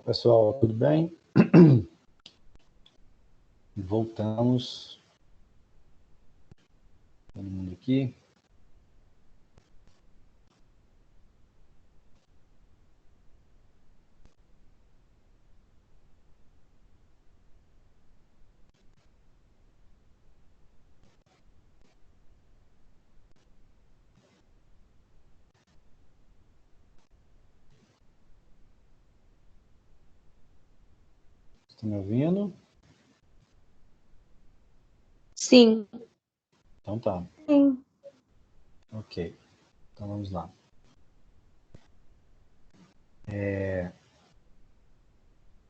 Pessoal, tudo bem? Voltamos. Todo mundo aqui. Estão me ouvindo? Sim. Então tá. Sim. Ok. Então vamos lá. A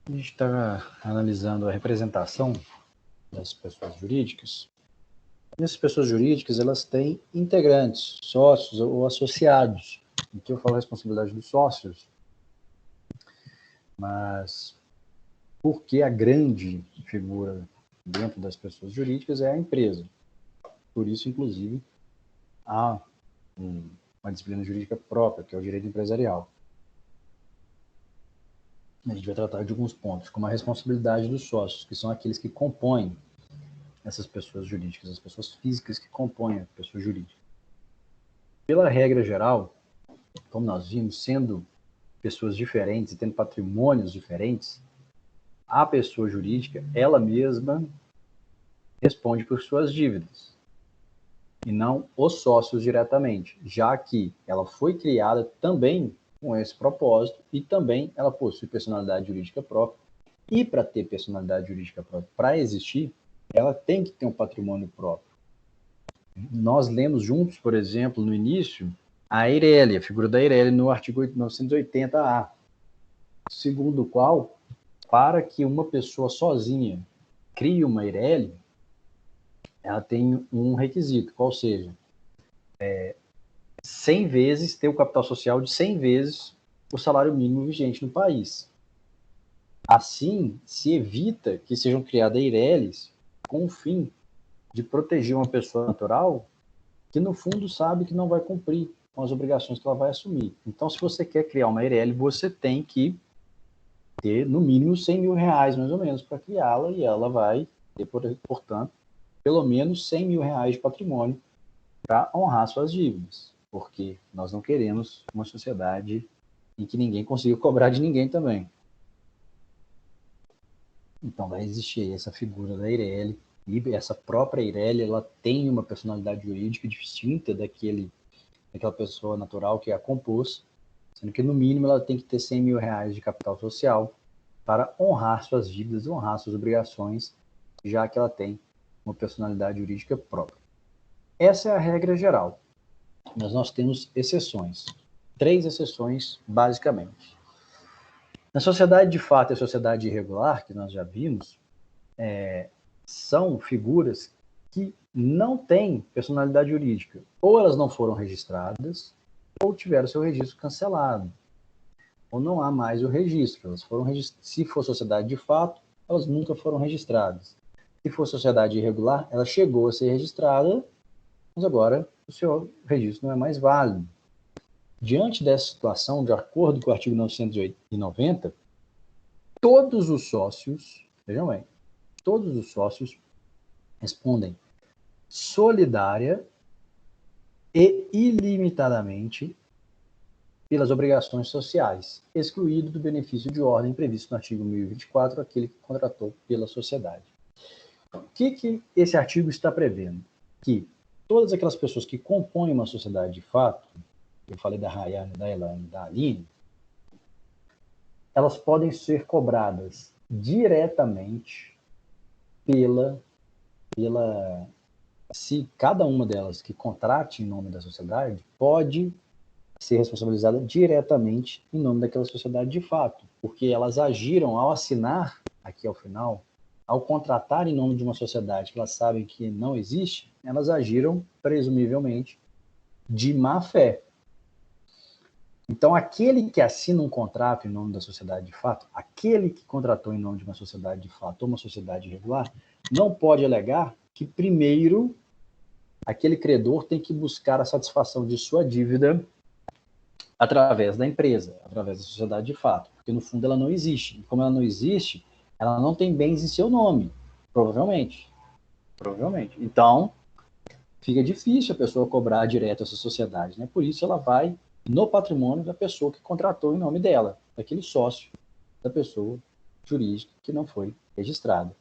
gente está analisando a representação das pessoas jurídicas. E essas pessoas jurídicas, elas têm integrantes, sócios ou associados. Aqui eu falo a responsabilidade dos sócios, mas porque a grande figura dentro das pessoas jurídicas é a empresa. Por isso, inclusive, há uma disciplina jurídica própria, que é o direito empresarial. A gente vai tratar de alguns pontos, como a responsabilidade dos sócios, que são aqueles que compõem essas pessoas jurídicas, as pessoas físicas que compõem a pessoa jurídica. Pela regra geral, como nós vimos, sendo pessoas diferentes e tendo patrimônios diferentes, a pessoa jurídica, ela mesma, responde por suas dívidas, e não os sócios diretamente, já que ela foi criada também com esse propósito e também ela possui personalidade jurídica própria. E para ter personalidade jurídica própria, para existir, ela tem que ter um patrimônio próprio. Nós lemos juntos, por exemplo, no início, a Eireli, a figura da Eireli no artigo 980-A, segundo o qual, para que uma pessoa sozinha crie uma Eireli, ela tem um requisito, qual seja, 100 vezes, ter o capital social de 100 vezes o salário mínimo vigente no país. Assim, se evita que sejam criadas Eireles com o fim de proteger uma pessoa natural que, no fundo, sabe que não vai cumprir com as obrigações que ela vai assumir. Então, se você quer criar uma Eireli, você tem que ter, no mínimo, 100 mil reais, mais ou menos, para criá-la, e ela vai ter, portanto, pelo menos 100 mil reais de patrimônio para honrar suas dívidas, porque nós não queremos uma sociedade em que ninguém consiga cobrar de ninguém também. Então vai existir essa figura da Eireli, e essa própria Eireli, ela tem uma personalidade jurídica distinta daquela pessoa natural que a compôs, sendo que no mínimo ela tem que ter 100 mil reais de capital social para honrar suas dívidas, honrar suas obrigações, já que ela tem uma personalidade jurídica própria. Essa é a regra geral, mas nós temos exceções, 3 exceções basicamente. Na sociedade de fato e a sociedade irregular, que nós já vimos, são figuras que não têm personalidade jurídica. Ou elas não foram registradas, ou tiveram seu registro cancelado. Ou não há mais o registro. Elas foram Se for sociedade de fato, elas nunca foram registradas. Se for sociedade irregular, ela chegou a ser registrada, mas agora o seu registro não é mais válido. Diante dessa situação, de acordo com o artigo 990, todos os sócios, vejam bem, todos os sócios respondem solidária e ilimitadamente pelas obrigações sociais, excluído do benefício de ordem previsto no artigo 1024, aquele que contratou pela sociedade. O que esse artigo está prevendo? Que todas aquelas pessoas que compõem uma sociedade de fato, eu falei da Rayane, da Elaine, da Aline, elas podem ser cobradas diretamente se cada uma delas que contrate em nome da sociedade pode ser responsabilizada diretamente em nome daquela sociedade de fato, porque elas agiram ao assinar, aqui ao final, ao contratar em nome de uma sociedade que elas sabem que não existe, elas agiram, presumivelmente, de má fé. Então, aquele que assina um contrato em nome da sociedade de fato, aquele que contratou em nome de uma sociedade de fato ou uma sociedade irregular, não pode alegar que, primeiro, aquele credor tem que buscar a satisfação de sua dívida através da empresa, através da sociedade de fato. porque no fundo ela não existe. E como ela não existe, ela não tem bens em seu nome, provavelmente. Provavelmente. Então, fica difícil a pessoa cobrar direto essa sociedade, né? Por isso ela vai no patrimônio da pessoa que contratou em nome dela, daquele sócio da pessoa jurídica que não foi registrada.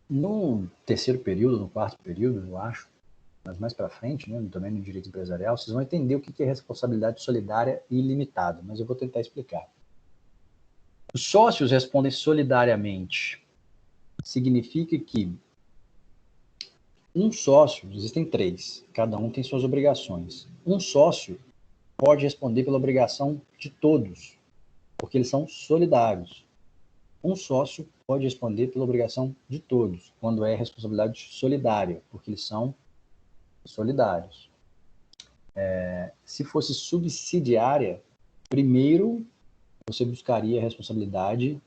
No terceiro período, no quarto período, eu acho, mas mais para frente, né, também no direito empresarial, vocês vão entender o que é responsabilidade solidária e ilimitada, mas eu vou tentar explicar. Os sócios respondem solidariamente. Significa que um sócio, existem três, cada um tem suas obrigações. Um sócio pode responder pela obrigação de todos, porque eles são solidários. Um sócio pode responder pela obrigação de todos, quando é responsabilidade solidária, porque eles são solidários. Se fosse subsidiária, primeiro você buscaria a responsabilidade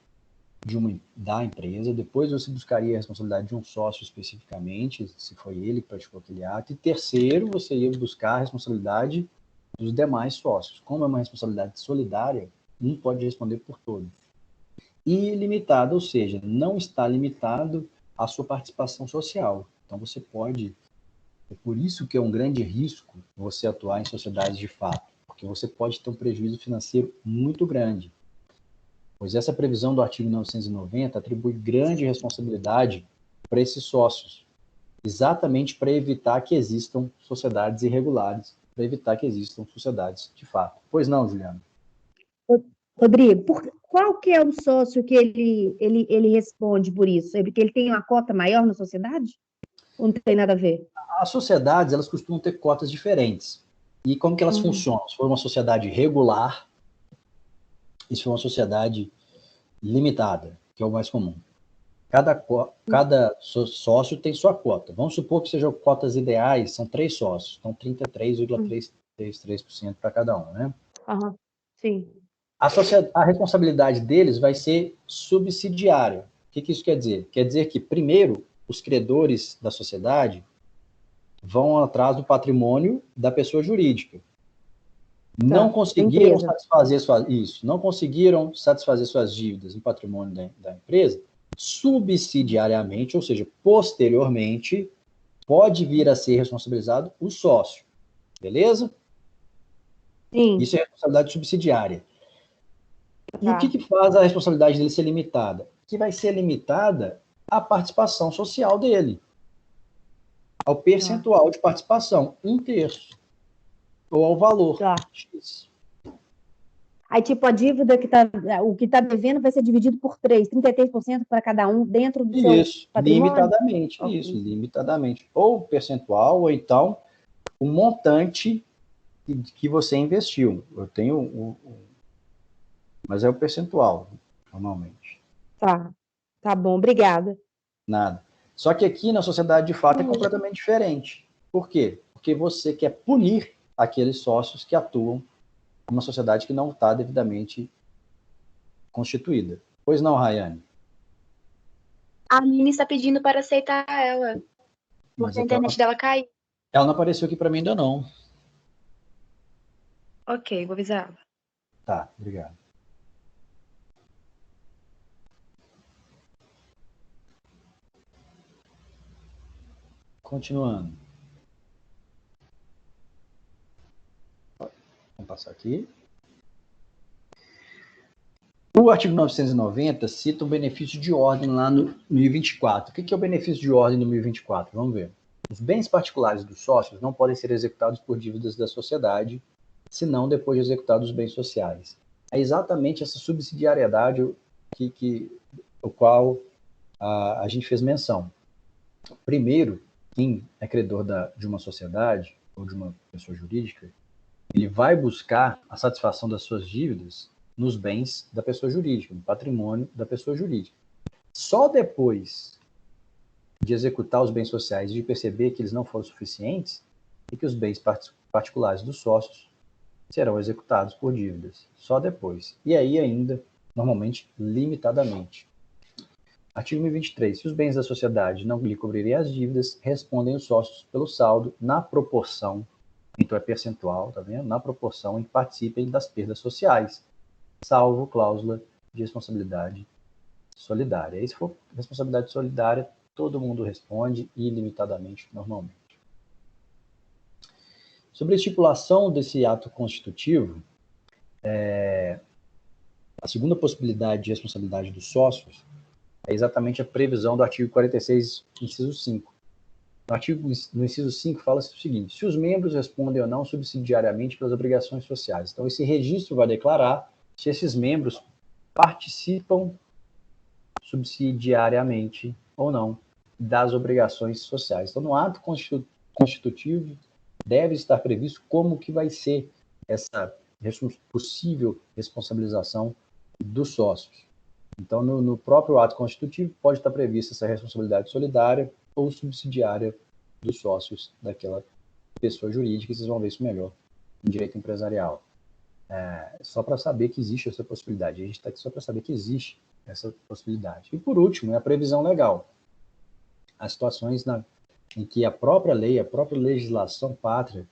da empresa, depois você buscaria a responsabilidade de um sócio especificamente, se foi ele que praticou aquele ato, e terceiro, você ia buscar a responsabilidade dos demais sócios. Como é uma responsabilidade solidária, um pode responder por todos. E ilimitado, ou seja, não está limitado à sua participação social. Então você pode, é por isso que é um grande risco você atuar em sociedades de fato, porque você pode ter um prejuízo financeiro muito grande. Pois essa previsão do artigo 990 atribui grande responsabilidade para esses sócios, exatamente para evitar que existam sociedades irregulares, para evitar que existam sociedades de fato. Pois não, Juliana? Rodrigo, qual que é o sócio que ele responde por isso? É porque ele tem uma cota maior na sociedade? Ou não tem nada a ver? As sociedades, elas costumam ter cotas diferentes. E como que elas funcionam? Se for uma sociedade regular, e se for uma sociedade limitada, que é o mais comum. Cada sócio tem sua cota. Vamos supor que sejam cotas ideais, são 3 sócios, então 33,33% para cada um, né? Sim. A responsabilidade deles vai ser subsidiária. O que isso quer dizer? Quer dizer que, primeiro, os credores da sociedade vão atrás do patrimônio da pessoa jurídica. Não conseguiram satisfazer suas dívidas no patrimônio da empresa, subsidiariamente, ou seja, posteriormente, pode vir a ser responsabilizado o sócio. Beleza? Sim. Isso é responsabilidade subsidiária. E o que faz a responsabilidade dele ser limitada? Que vai ser limitada à participação social dele, ao percentual de participação, 1/3, ou ao valor X. Aí, tipo, a dívida o que está devendo vai ser dividido por 33% para cada um dentro do seu patrimônio? Limitadamente. Ou percentual, ou então o montante que você investiu. Eu tenho mas é o percentual, normalmente. Tá bom, obrigada. Nada. Só que aqui na sociedade, de fato, é completamente diferente. Por quê? Porque você quer punir aqueles sócios que atuam numa sociedade que não está devidamente constituída. Pois não, Rayane? A Aline está pedindo para aceitar ela, porque a internet dela caiu. Ela não apareceu aqui para mim ainda não. Ok, vou avisar ela. Tá, obrigado. Continuando. Vamos passar aqui. O artigo 990 cita um benefício de ordem lá no 1024. O que é o benefício de ordem no 1024? Vamos ver. Os bens particulares dos sócios não podem ser executados por dívidas da sociedade, senão depois de executados os bens sociais. É exatamente essa subsidiariedade o qual a gente fez menção. Primeiro, quem é credor de uma sociedade ou de uma pessoa jurídica, ele vai buscar a satisfação das suas dívidas nos bens da pessoa jurídica, no patrimônio da pessoa jurídica. Só depois de executar os bens sociais e de perceber que eles não foram suficientes, é que os bens particulares dos sócios serão executados por dívidas. Só depois. E aí ainda, normalmente, limitadamente. Artigo 1023. Se os bens da sociedade não lhe cobrirem as dívidas, respondem os sócios pelo saldo na proporção então é percentual, tá vendo? Na proporção em que participem das perdas sociais, salvo cláusula de responsabilidade solidária. E se for responsabilidade solidária, todo mundo responde ilimitadamente, normalmente. Sobre a estipulação desse ato constitutivo, a segunda possibilidade de responsabilidade dos sócios é exatamente a previsão do artigo 46, inciso 5. No inciso 5 fala o seguinte: se os membros respondem ou não subsidiariamente pelas obrigações sociais. Então, esse registro vai declarar se esses membros participam subsidiariamente ou não das obrigações sociais. Então, no ato constitutivo, deve estar previsto como que vai ser essa possível responsabilização dos sócios. Então, no próprio ato constitutivo, pode estar prevista essa responsabilidade solidária ou subsidiária dos sócios daquela pessoa jurídica, e vocês vão ver isso melhor em direito empresarial. Só para saber que existe essa possibilidade. A gente está aqui só para saber que existe essa possibilidade. E, por último, é a previsão legal. As situações em que a própria lei, a própria legislação pátria,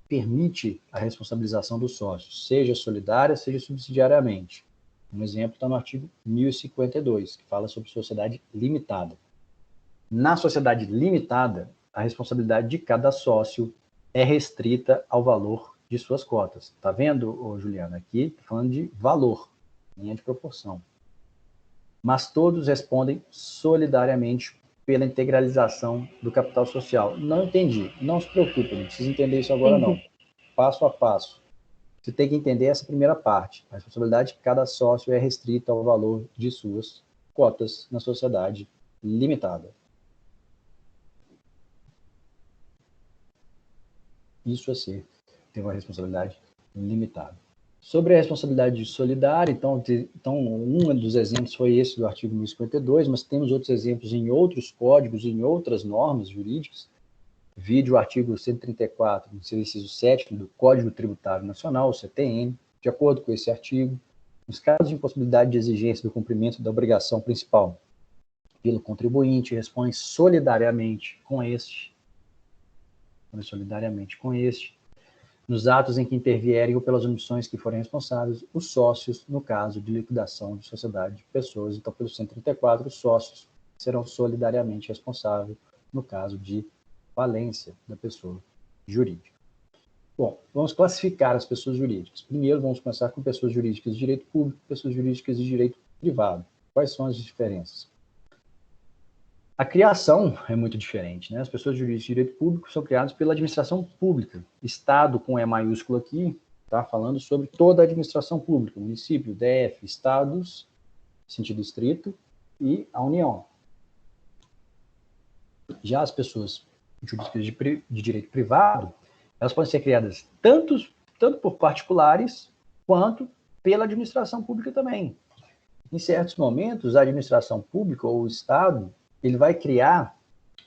permite a responsabilização dos sócios, seja solidária, seja subsidiariamente. Um exemplo está no artigo 1052, que fala sobre sociedade limitada. Na sociedade limitada, a responsabilidade de cada sócio é restrita ao valor de suas cotas. Está vendo, Juliana? Aqui falando de valor, linha de proporção. Mas todos respondem solidariamente pela integralização do capital social. Não entendi. Não se preocupe, não precisa entender isso agora, não. Passo a passo. Você tem que entender essa primeira parte. A responsabilidade de cada sócio é restrita ao valor de suas cotas na sociedade limitada. Isso é ser, ter uma responsabilidade limitada. Sobre a responsabilidade solidária, então um dos exemplos foi esse do artigo 1052, mas temos outros exemplos em outros códigos, em outras normas jurídicas. Vide o artigo 134, inciso 7 do Código Tributário Nacional, o CTN. De acordo com esse artigo, nos casos de impossibilidade de exigência do cumprimento da obrigação principal pelo contribuinte, responde solidariamente com este. Nos atos em que intervierem ou pelas omissões que forem responsáveis, os sócios, no caso de liquidação de sociedade de pessoas. Então, pelo 134, os sócios serão solidariamente responsáveis no caso de falência da pessoa jurídica. Bom, vamos classificar as pessoas jurídicas. Primeiro, vamos começar com pessoas jurídicas de direito público e pessoas jurídicas de direito privado. Quais são as diferenças? A criação é muito diferente, né? As pessoas jurídicas de direito público são criadas pela administração pública. Estado, com E maiúsculo aqui, está falando sobre toda a administração pública, município, DF, estados, sentido estrito, e a União. Já as pessoas jurídicas de direito privado, elas podem ser criadas tanto por particulares, quanto pela administração pública também. Em certos momentos, a administração pública ou o Estado, ele vai criar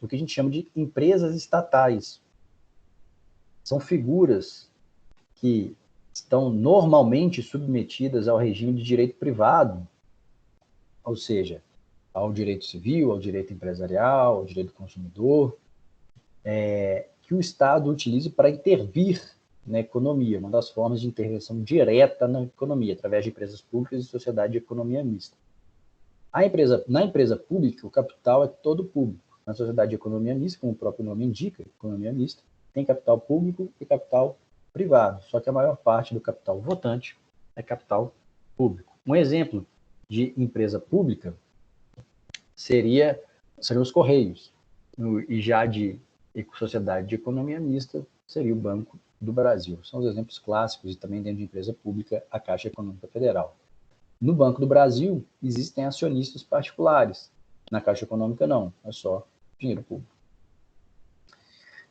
o que a gente chama de empresas estatais. São figuras que estão normalmente submetidas ao regime de direito privado, ou seja, ao direito civil, ao direito empresarial, ao direito do consumidor, que o Estado utilize para intervir na economia, uma das formas de intervenção direta na economia, através de empresas públicas e sociedade de economia mista. Na empresa pública, o capital é todo público. Na sociedade de economia mista, como o próprio nome indica, economia mista, tem capital público e capital privado, só que a maior parte do capital votante é capital público. Um exemplo de empresa pública seriam os Correios, e já de sociedade de economia mista seria o Banco do Brasil. São os exemplos clássicos, e também dentro de empresa pública, a Caixa Econômica Federal. No Banco do Brasil, existem acionistas particulares. Na Caixa Econômica, não. É só dinheiro público.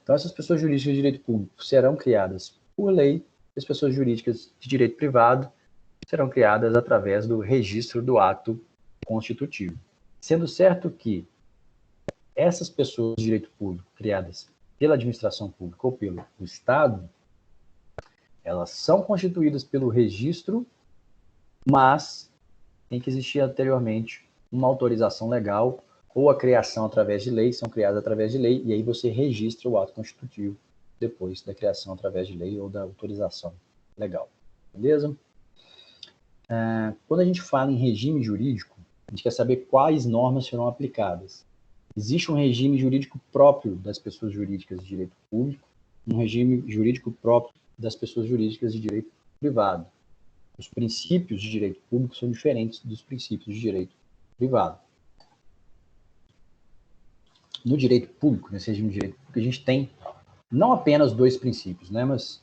Então, essas pessoas jurídicas de direito público serão criadas por lei, e as pessoas jurídicas de direito privado serão criadas através do registro do ato constitutivo. Sendo certo que essas pessoas de direito público criadas pela administração pública ou pelo Estado, elas são constituídas pelo registro, mas tem que existir anteriormente uma autorização legal ou a criação através de lei, são criadas através de lei, e aí você registra o ato constitutivo depois da criação através de lei ou da autorização legal. Beleza? Quando a gente fala em regime jurídico, a gente quer saber quais normas serão aplicadas. Existe um regime jurídico próprio das pessoas jurídicas de direito público, um regime jurídico próprio das pessoas jurídicas de direito privado. Os princípios de direito público são diferentes dos princípios de direito privado. No direito público, nesse regime de direito público, a gente tem não apenas dois princípios, né, mas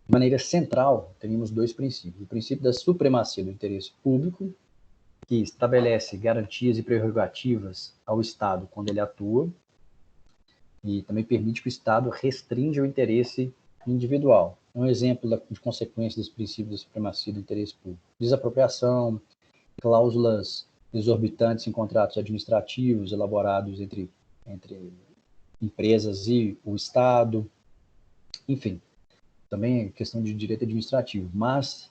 de maneira central, temos dois princípios. O princípio da supremacia do interesse público, que estabelece garantias e prerrogativas ao Estado quando ele atua, e também permite que o Estado restrinja o interesse individual. Um exemplo de consequência desse princípio da supremacia do interesse público: desapropriação, cláusulas exorbitantes em contratos administrativos elaborados entre empresas e o Estado, enfim, também é questão de direito administrativo. Mas,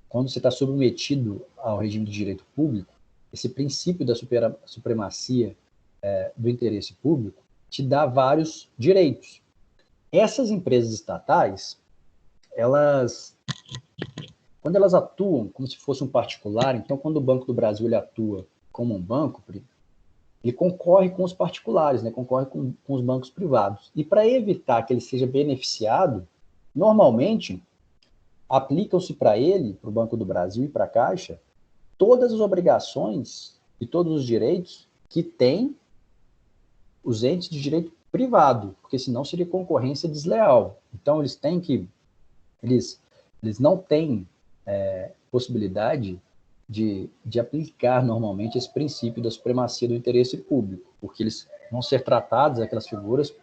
quando você está submetido ao regime de direito público, esse princípio da supremacia do interesse público te dá vários direitos. Essas empresas estatais, quando elas atuam como se fosse um particular, então quando o Banco do Brasil ele atua como um banco, ele concorre com os particulares, né? Concorre com os bancos privados. E para evitar que ele seja beneficiado, normalmente aplicam-se para ele, para o Banco do Brasil e para a Caixa, todas as obrigações e todos os direitos que têm os entes de direito privado, porque senão seria concorrência desleal. Então, eles não têm possibilidade de aplicar normalmente esse princípio da supremacia do interesse público, porque eles vão ser tratados, aquelas figuras,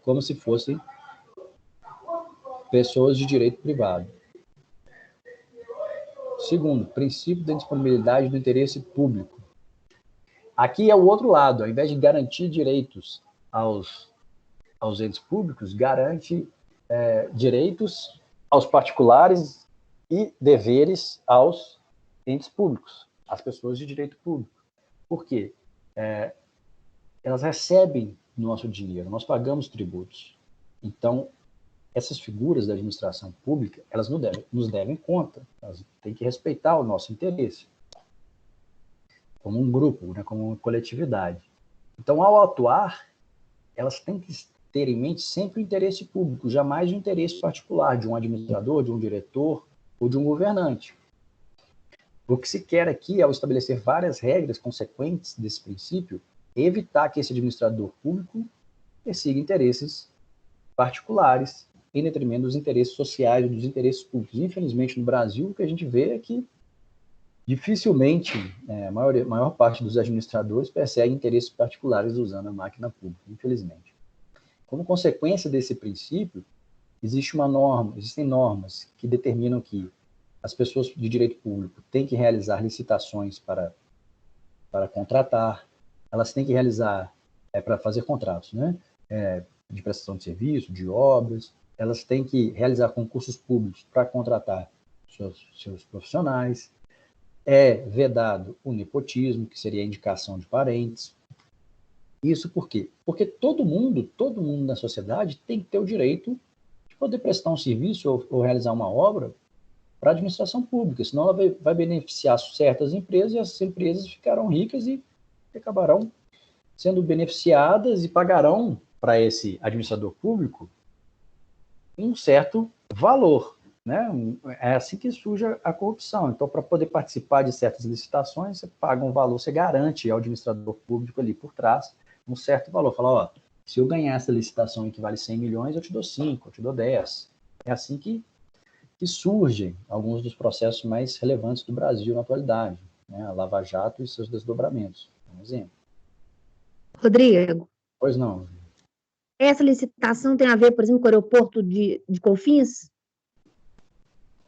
como se fossem pessoas de direito privado. Segundo, princípio da disponibilidade do interesse público. Aqui é o outro lado, ao invés de garantir direitos aos entes públicos, garante direitos aos particulares e deveres aos entes públicos, às pessoas de direito público. Por quê? Elas recebem nosso dinheiro, nós pagamos tributos. Então, essas figuras da administração pública, elas nos devem conta, elas têm que respeitar o nosso interesse, como um grupo, né, como uma coletividade. Então, ao atuar, elas têm que ter em mente sempre o interesse público, jamais o interesse particular de um administrador, de um diretor ou de um governante. O que se quer aqui, ao estabelecer várias regras consequentes desse princípio, é evitar que esse administrador público persiga interesses particulares em detrimento dos interesses sociais e dos interesses públicos. Infelizmente, no Brasil, o que a gente vê é que dificilmente a maior parte dos administradores persegue interesses particulares usando a máquina pública, infelizmente. Como consequência desse princípio, existem normas que determinam que as pessoas de direito público têm que realizar licitações para contratar, elas têm que realizar, para fazer contratos, né? De prestação de serviço, de obras, elas têm que realizar concursos públicos para contratar seus profissionais. É vedado o nepotismo, que seria a indicação de parentes. Isso por quê? Porque todo mundo na sociedade tem que ter o direito de poder prestar um serviço ou realizar uma obra para a administração pública, senão ela vai beneficiar certas empresas e essas empresas ficarão ricas e acabarão sendo beneficiadas e pagarão para esse administrador público um certo valor, né? É assim que surge a corrupção. Então, para poder participar de certas licitações, você paga um valor, você garante ao administrador público ali por trás um certo valor. Fala, ó, se eu ganhar essa licitação que vale 100 milhões, eu te dou 5, eu te dou 10. É assim que surgem alguns dos processos mais relevantes do Brasil na atualidade, né? A Lava Jato e seus desdobramentos, é um exemplo. Rodrigo, Pois não. essa licitação tem a ver, por exemplo, com o aeroporto de Confins?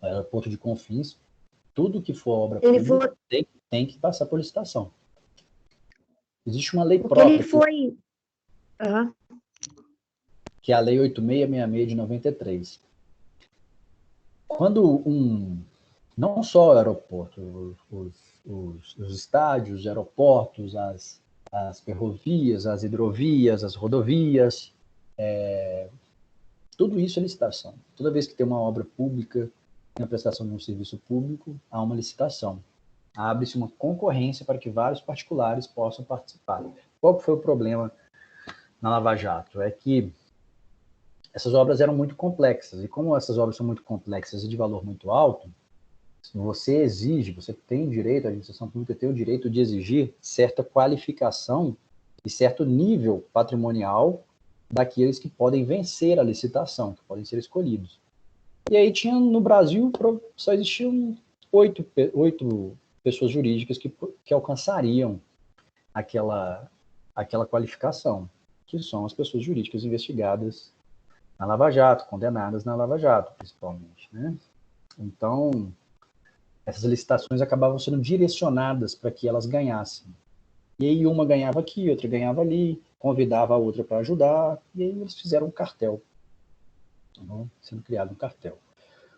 O aeroporto de Confins, tudo que for obra pública tem que passar por licitação. Existe uma lei própria. Que é a Lei 8666 de 93. Quando não só o aeroporto, os estádios, os aeroportos, as ferrovias, as hidrovias, as rodovias, Tudo isso é licitação. Toda vez que tem uma obra pública, tem a prestação de um serviço público, há uma licitação. Abre-se uma concorrência para que vários particulares possam participar. Qual que foi o problema na Lava Jato? É que essas obras eram muito complexas, e como essas obras são muito complexas e de valor muito alto, você exige, você tem direito, a administração pública tem o direito de exigir certa qualificação e certo nível patrimonial daqueles que podem vencer a licitação, que podem ser escolhidos. E aí tinha, no Brasil, só existiam 8 pessoas jurídicas que alcançariam aquela qualificação, que são as pessoas jurídicas investigadas na Lava Jato, condenadas na Lava Jato, principalmente, né? Então, essas licitações acabavam sendo direcionadas para que elas ganhassem. E aí uma ganhava aqui, outra ganhava ali, convidava a outra para ajudar, e aí eles fizeram um cartel, sendo criado um cartel.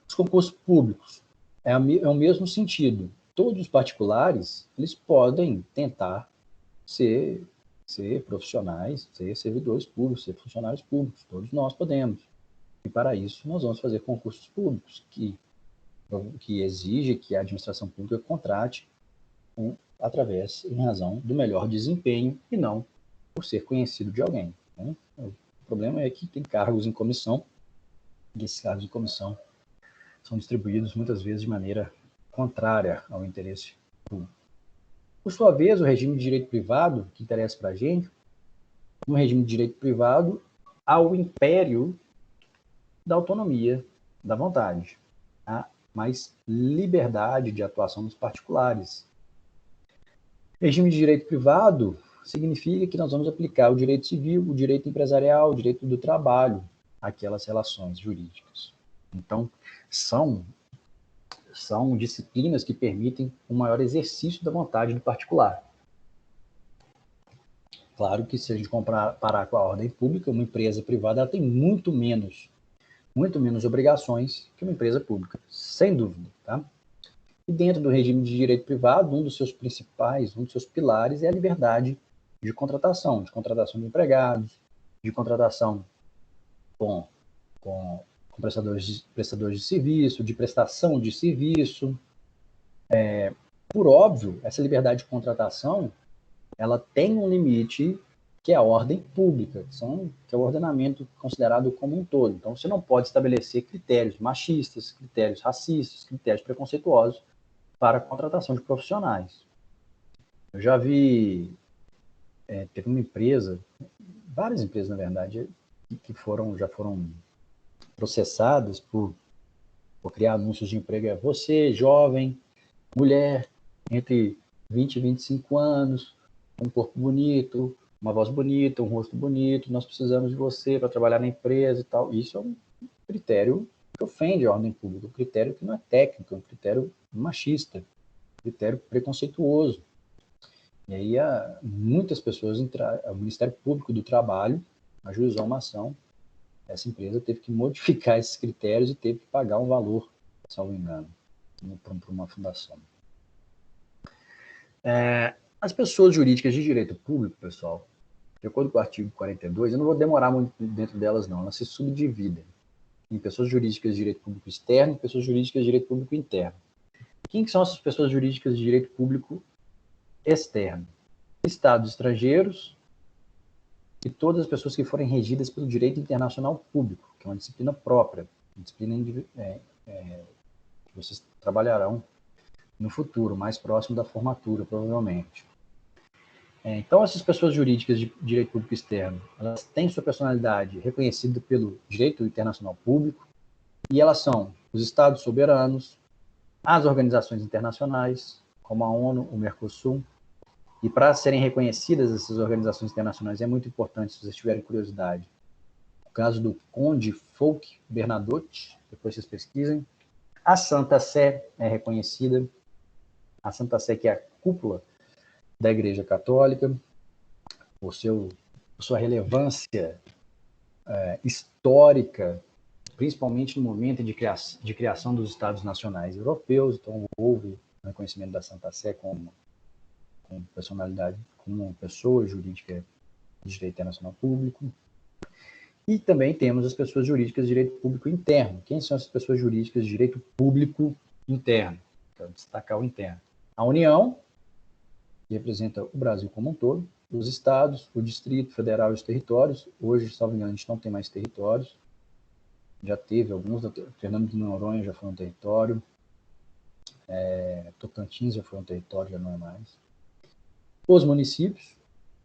Os concursos públicos é o mesmo sentido. Todos os particulares, eles podem tentar ser profissionais, ser servidores públicos, ser funcionários públicos. Todos nós podemos. E para isso, nós vamos fazer concursos públicos que exige que a administração pública contrate em razão do melhor desempenho e não por ser conhecido de alguém. Né? O problema é que tem cargos em comissão, e esses cargos em comissão são distribuídos muitas vezes de maneira contrária ao interesse público. Por sua vez, o regime de direito privado, que interessa para a gente, no regime de direito privado, há o império da autonomia, da vontade. Há mais liberdade de atuação dos particulares. Regime de direito privado significa que nós vamos aplicar o direito civil, o direito empresarial, o direito do trabalho, àquelas relações jurídicas. Então, são disciplinas que permitem um maior exercício da vontade do particular. Claro que se a gente comparar com a ordem pública, uma empresa privada ela tem muito menos obrigações que uma empresa pública, sem dúvida. Tá? E dentro do regime de direito privado, um dos seus pilares é a liberdade de contratação de empregados, de contratação com prestadores de serviço, de prestação de serviço. Por óbvio, essa liberdade de contratação ela tem um limite que é a ordem pública, que é o ordenamento considerado como um todo. Então, você não pode estabelecer critérios machistas, critérios racistas, critérios preconceituosos para a contratação de profissionais. Eu já vi, teve uma empresa, várias empresas, na verdade, que já foram processadas por criar anúncios de emprego. Você, jovem, mulher, entre 20 e 25 anos, um corpo bonito, uma voz bonita, um rosto bonito, nós precisamos de você para trabalhar na empresa e tal. Isso é um critério que ofende a ordem pública, um critério que não é técnico, é um critério machista, um critério preconceituoso. E aí muitas pessoas, o Ministério Público do Trabalho ajuizou uma ação, essa empresa teve que modificar esses critérios e teve que pagar um valor, salvo engano, para uma fundação. As pessoas jurídicas de direito público, pessoal, de acordo com o artigo 42, eu não vou demorar muito dentro delas, não, elas se subdividem em pessoas jurídicas de direito público externo e pessoas jurídicas de direito público interno. Quem são essas pessoas jurídicas de direito público externo? Estados estrangeiros e todas as pessoas que forem regidas pelo direito internacional público, que é uma disciplina própria, uma disciplina que vocês trabalharão no futuro, mais próximo da formatura, provavelmente. Então, essas pessoas jurídicas de direito público externo, elas têm sua personalidade reconhecida pelo direito internacional público, e elas são os Estados soberanos, as organizações internacionais, como a ONU, o Mercosul, e para serem reconhecidas essas organizações internacionais, é muito importante, se vocês tiverem curiosidade, o caso do Conde Folch Bernadotte, depois vocês pesquisem. A Santa Sé é reconhecida, a Santa Sé que é a cúpula da Igreja Católica, por sua relevância histórica, principalmente no momento de criação dos Estados Nacionais Europeus. Então, houve reconhecimento da Santa Sé como personalidade, como pessoa jurídica de direito internacional público. E também temos as pessoas jurídicas de direito público interno. Quem são essas pessoas jurídicas de direito público interno? Quero destacar o interno. A União, que representa o Brasil como um todo, os estados, o Distrito Federal e os territórios. Hoje, salvo engano, a gente não tem mais territórios. Já teve alguns, Fernando de Noronha já foi um território, Tocantins já foi um território, já não é mais. Os municípios,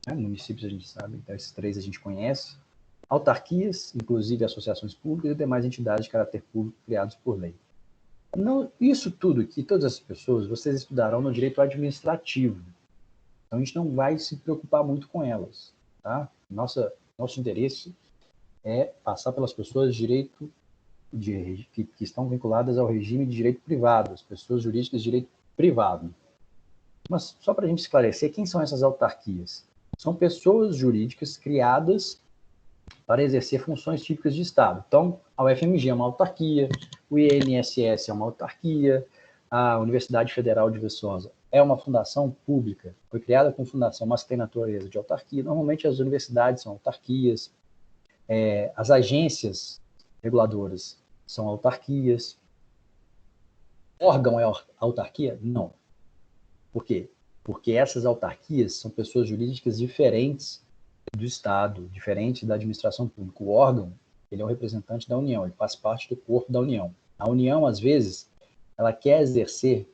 municípios a gente sabe, então esses três a gente conhece. Autarquias, inclusive associações públicas e demais entidades de caráter público criadas por lei. Não, isso tudo aqui, todas essas pessoas, vocês estudarão no direito administrativo. Então, a gente não vai se preocupar muito com elas. Tá? Nosso interesse é passar pelas pessoas de direito que estão vinculadas ao regime de direito privado, as pessoas jurídicas de direito privado. Mas, só para a gente esclarecer, quem são essas autarquias? São pessoas jurídicas criadas para exercer funções típicas de Estado. Então, a UFMG é uma autarquia, o INSS é uma autarquia, a Universidade Federal de Viçosa é uma fundação pública, foi criada com fundação, mas tem natureza de autarquia. Normalmente as universidades são autarquias, as agências reguladoras são autarquias. Órgão é autarquia? Não. Por quê? Porque essas autarquias são pessoas jurídicas diferentes do Estado, diferente da administração pública. O órgão, ele é o representante da União, ele faz parte do corpo da União. A União, às vezes, ela quer exercer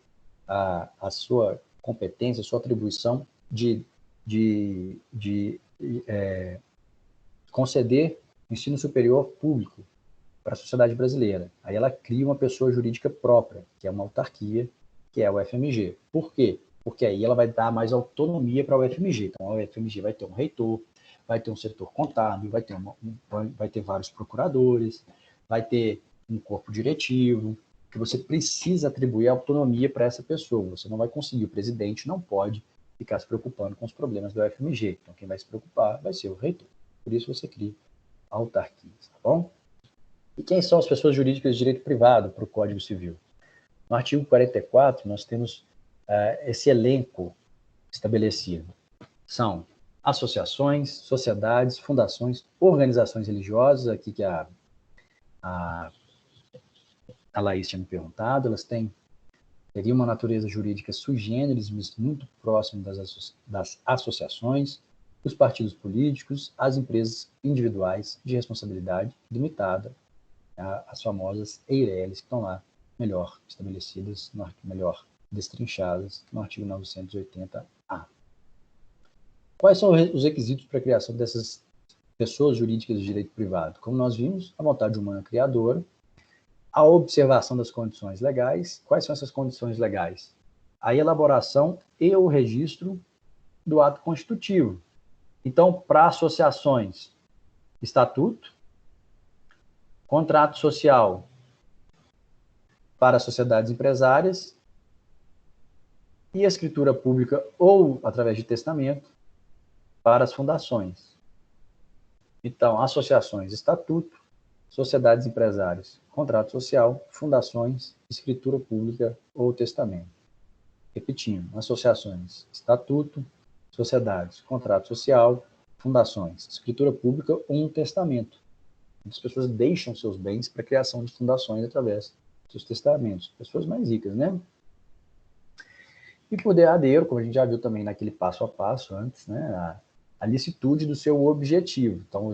a sua competência, a sua atribuição de conceder ensino superior público para a sociedade brasileira. Aí ela cria uma pessoa jurídica própria, que é uma autarquia, que é a UFMG. Por quê? Porque aí ela vai dar mais autonomia para a UFMG. Então, a UFMG vai ter um reitor, vai ter um setor contábil, vai ter vários procuradores, vai ter um corpo diretivo, que você precisa atribuir autonomia para essa pessoa. Você não vai conseguir, o presidente não pode ficar se preocupando com os problemas da UFMG. Então, quem vai se preocupar vai ser o reitor. Por isso você cria autarquias, tá bom? E quem são as pessoas jurídicas de direito privado para o Código Civil? No artigo 44, nós temos esse elenco estabelecido. São associações, sociedades, fundações, organizações religiosas, aqui que a Laís tinha me perguntado, elas teriam uma natureza jurídica sui generis, mas muito próximo das associações, os partidos políticos, as empresas individuais de responsabilidade limitada, as famosas EIRELIs, que estão lá melhor estabelecidas, melhor destrinchadas no artigo 980-A. Quais são os requisitos para a criação dessas pessoas jurídicas de direito privado? Como nós vimos, a vontade humana criadora, a observação das condições legais. Quais são essas condições legais? A elaboração e o registro do ato constitutivo. Então, para associações, estatuto, contrato social para sociedades empresárias e a escritura pública ou através de testamento para as fundações. Então, associações, estatuto, sociedades empresárias, contrato social, fundações, escritura pública ou testamento. Repetindo, associações, estatuto, sociedades, contrato social, fundações, escritura pública ou um testamento. As pessoas deixam seus bens para a criação de fundações através dos testamentos. Pessoas mais ricas, né? E por derradeiro, como a gente já viu também naquele passo a passo antes, né? A licitude do seu objetivo. Então,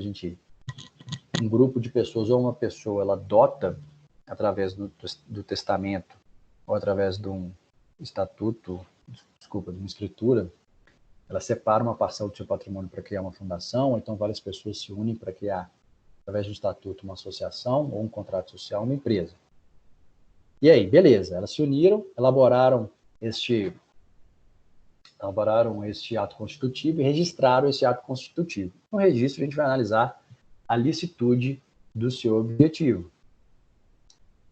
um grupo de pessoas ou uma pessoa, ela dota, através do testamento ou através de um estatuto, de uma escritura, ela separa uma parcela do seu patrimônio para criar uma fundação, ou então várias pessoas se unem para criar, através do estatuto, uma associação ou um contrato social, uma empresa. E aí, beleza, elas se uniram, elaboraram este ato constitutivo e registraram esse ato constitutivo. No registro, a gente vai analisar a licitude do seu objetivo.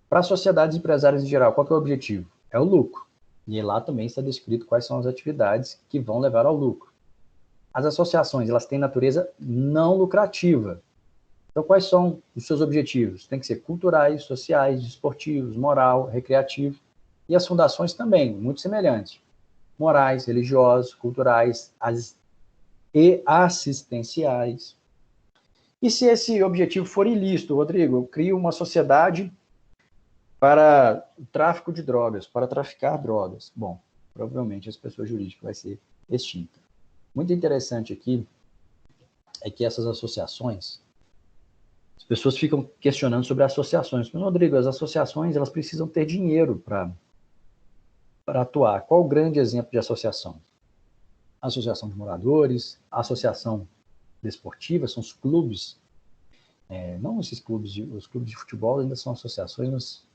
Para sociedades empresárias em geral, qual que é o objetivo? É o lucro. E lá também está descrito quais são as atividades que vão levar ao lucro. As associações, elas têm natureza não lucrativa. Então, quais são os seus objetivos? Tem que ser culturais, sociais, desportivos, moral, recreativo. E as fundações também, muito semelhantes. Morais, religiosos, culturais e assistenciais. E se esse objetivo for ilícito, Rodrigo, eu crio uma sociedade para o tráfico de drogas, para traficar drogas. Bom, provavelmente essa pessoa jurídica vai ser extinta. Muito interessante aqui é que essas associações, as pessoas ficam questionando sobre associações. Mas, Rodrigo, as associações elas precisam ter dinheiro para atuar. Qual o grande exemplo de associação? Associação de moradores, associação desportiva, são os clubes. Não esses clubes, os clubes de futebol ainda são associações, mas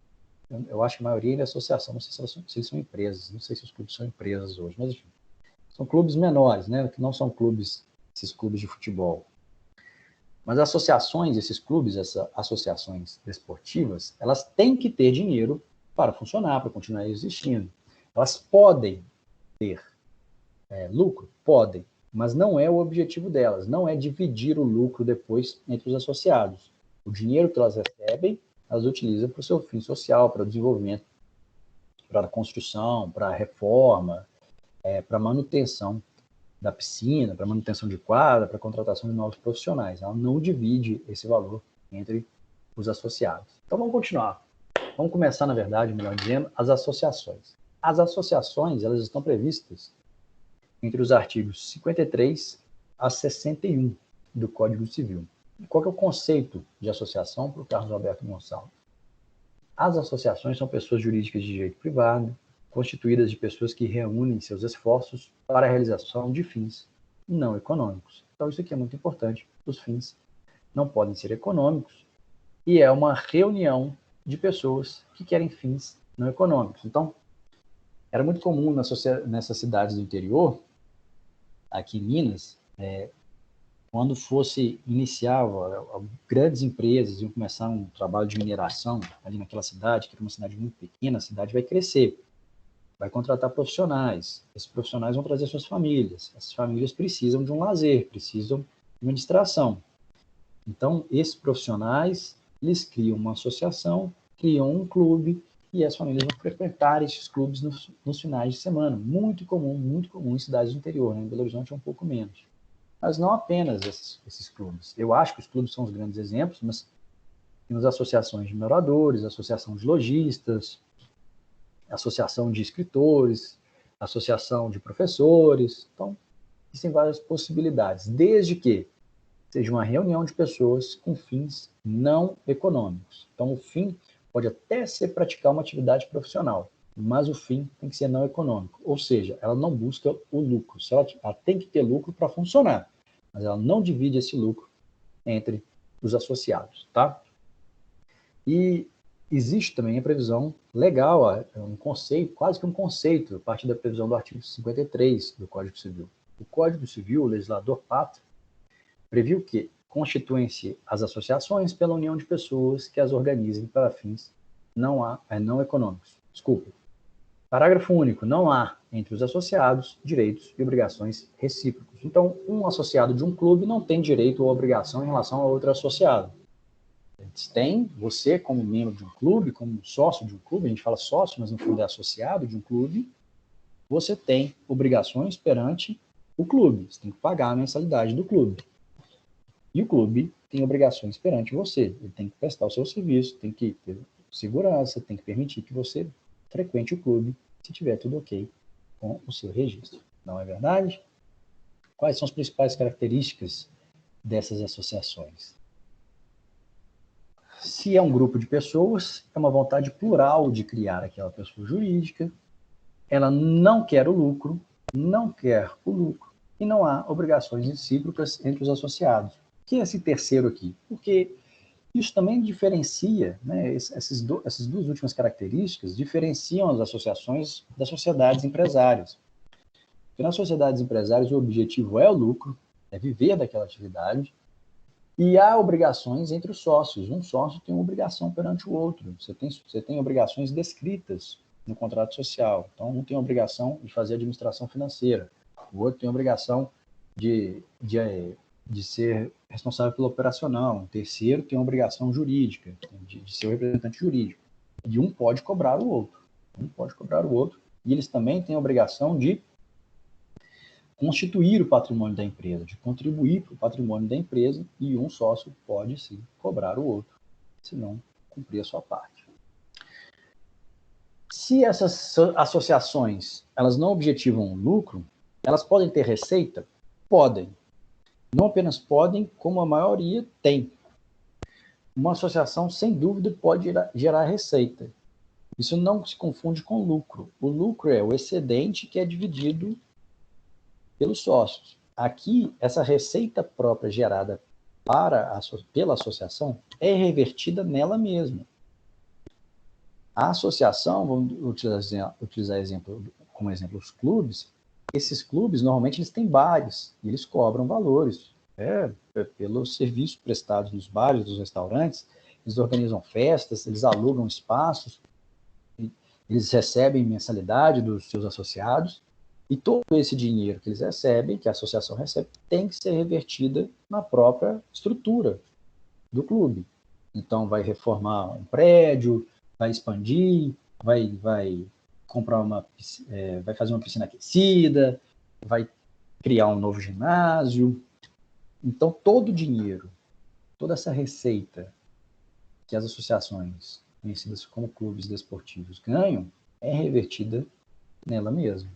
eu acho que a maioria ainda é associação. Não sei se eles são empresas, não sei se os clubes são empresas hoje, mas enfim. São clubes menores, né, que não são clubes, esses clubes de futebol. Mas associações, esses clubes, essas associações desportivas, elas têm que ter dinheiro para funcionar, para continuar existindo. Elas podem ter lucro? Podem, mas não é o objetivo delas, não é dividir o lucro depois entre os associados. O dinheiro que elas recebem, elas utilizam para o seu fim social, para o desenvolvimento, para a construção, para a reforma, para a manutenção da piscina, para manutenção de quadra, para a contratação de novos profissionais. Ela não divide esse valor entre os associados. Então vamos continuar. Vamos começar, na verdade, melhor dizendo, as associações. As associações, elas estão previstas entre os artigos 53 a 61 do Código Civil. E qual que é o conceito de associação para o Carlos Alberto Gonçalves? As associações são pessoas jurídicas de direito privado, constituídas de pessoas que reúnem seus esforços para a realização de fins não econômicos. Então, isso aqui é muito importante. Os fins não podem ser econômicos e é uma reunião de pessoas que querem fins não econômicos. Então, era muito comum nessas cidades do interior, aqui em Minas, quando fosse iniciar, grandes empresas iam começar um trabalho de mineração ali naquela cidade, que era uma cidade muito pequena, a cidade vai crescer, vai contratar profissionais, esses profissionais vão trazer suas famílias, essas famílias precisam de um lazer, precisam de uma distração. Então, esses profissionais, eles criam uma associação, criam um clube, e as famílias vão frequentar esses clubes nos finais de semana. Muito comum em cidades do interior, né? Em Belo Horizonte é um pouco menos. Mas não apenas esses clubes. Eu acho que os clubes são os grandes exemplos, mas temos associações de moradores, associação de lojistas, associação de escritores, associação de professores. Então, existem várias possibilidades, desde que seja uma reunião de pessoas com fins não econômicos. Então, o fim pode até ser praticar uma atividade profissional, mas o fim tem que ser não econômico. Ou seja, ela não busca o lucro. Ela tem que ter lucro para funcionar, mas ela não divide esse lucro entre os associados, tá? E existe também a previsão legal, um conceito, quase que um conceito, a partir da previsão do artigo 53 do Código Civil. O Código Civil, o legislador pátrio, previu que constituem-se as associações pela união de pessoas que as organizem para fins não econômicos. Desculpa. Parágrafo único. Não há entre os associados direitos e obrigações recíprocos. Então, um associado de um clube não tem direito ou obrigação em relação a outro associado. Eles têm, você como membro de um clube, como sócio de um clube, a gente fala sócio, mas no fundo é associado de um clube, você tem obrigações perante o clube. Você tem que pagar a mensalidade do clube. E o clube tem obrigações perante você. Ele tem que prestar o seu serviço, tem que ter segurança, tem que permitir que você frequente o clube, se tiver tudo ok com o seu registro. Não é verdade? Quais são as principais características dessas associações? Se é um grupo de pessoas, é uma vontade plural de criar aquela pessoa jurídica, ela não quer o lucro e não há obrigações recíprocas entre os associados. O que é esse terceiro aqui? Porque isso também diferencia, né, essas duas últimas características diferenciam as associações das sociedades empresárias. Porque nas sociedades empresárias o objetivo é o lucro, é viver daquela atividade, e há obrigações entre os sócios. Um sócio tem uma obrigação perante o outro. Você tem obrigações descritas no contrato social. Então, um tem a obrigação de fazer administração financeira, o outro tem a obrigação de ser responsável pelo operacional, um terceiro tem a obrigação jurídica, de ser o representante jurídico. E um pode cobrar o outro. E eles também têm a obrigação de constituir o patrimônio da empresa, de contribuir para o patrimônio da empresa, e um sócio pode, sim, cobrar o outro, se não cumprir a sua parte. Se essas associações elas não objetivam lucro, elas podem ter receita? Podem. Não apenas podem, como a maioria tem. Uma associação, sem dúvida, pode gerar receita. Isso não se confunde com lucro. O lucro é o excedente que é dividido pelos sócios. Aqui, essa receita própria gerada pela associação é revertida nela mesma. A associação, vamos utilizar como exemplo os clubes. Esses clubes, normalmente, eles têm bares, e eles cobram valores pelos serviços prestados nos bares, nos restaurantes. Eles organizam festas, eles alugam espaços, eles recebem mensalidade dos seus associados, e todo esse dinheiro que eles recebem, que a associação recebe, tem que ser revertida na própria estrutura do clube. Então, vai reformar um prédio, vai expandir, vai comprar vai fazer uma piscina aquecida, vai criar um novo ginásio. Então, todo o dinheiro, toda essa receita que as associações, conhecidas como clubes desportivos, ganham, é revertida nela mesma.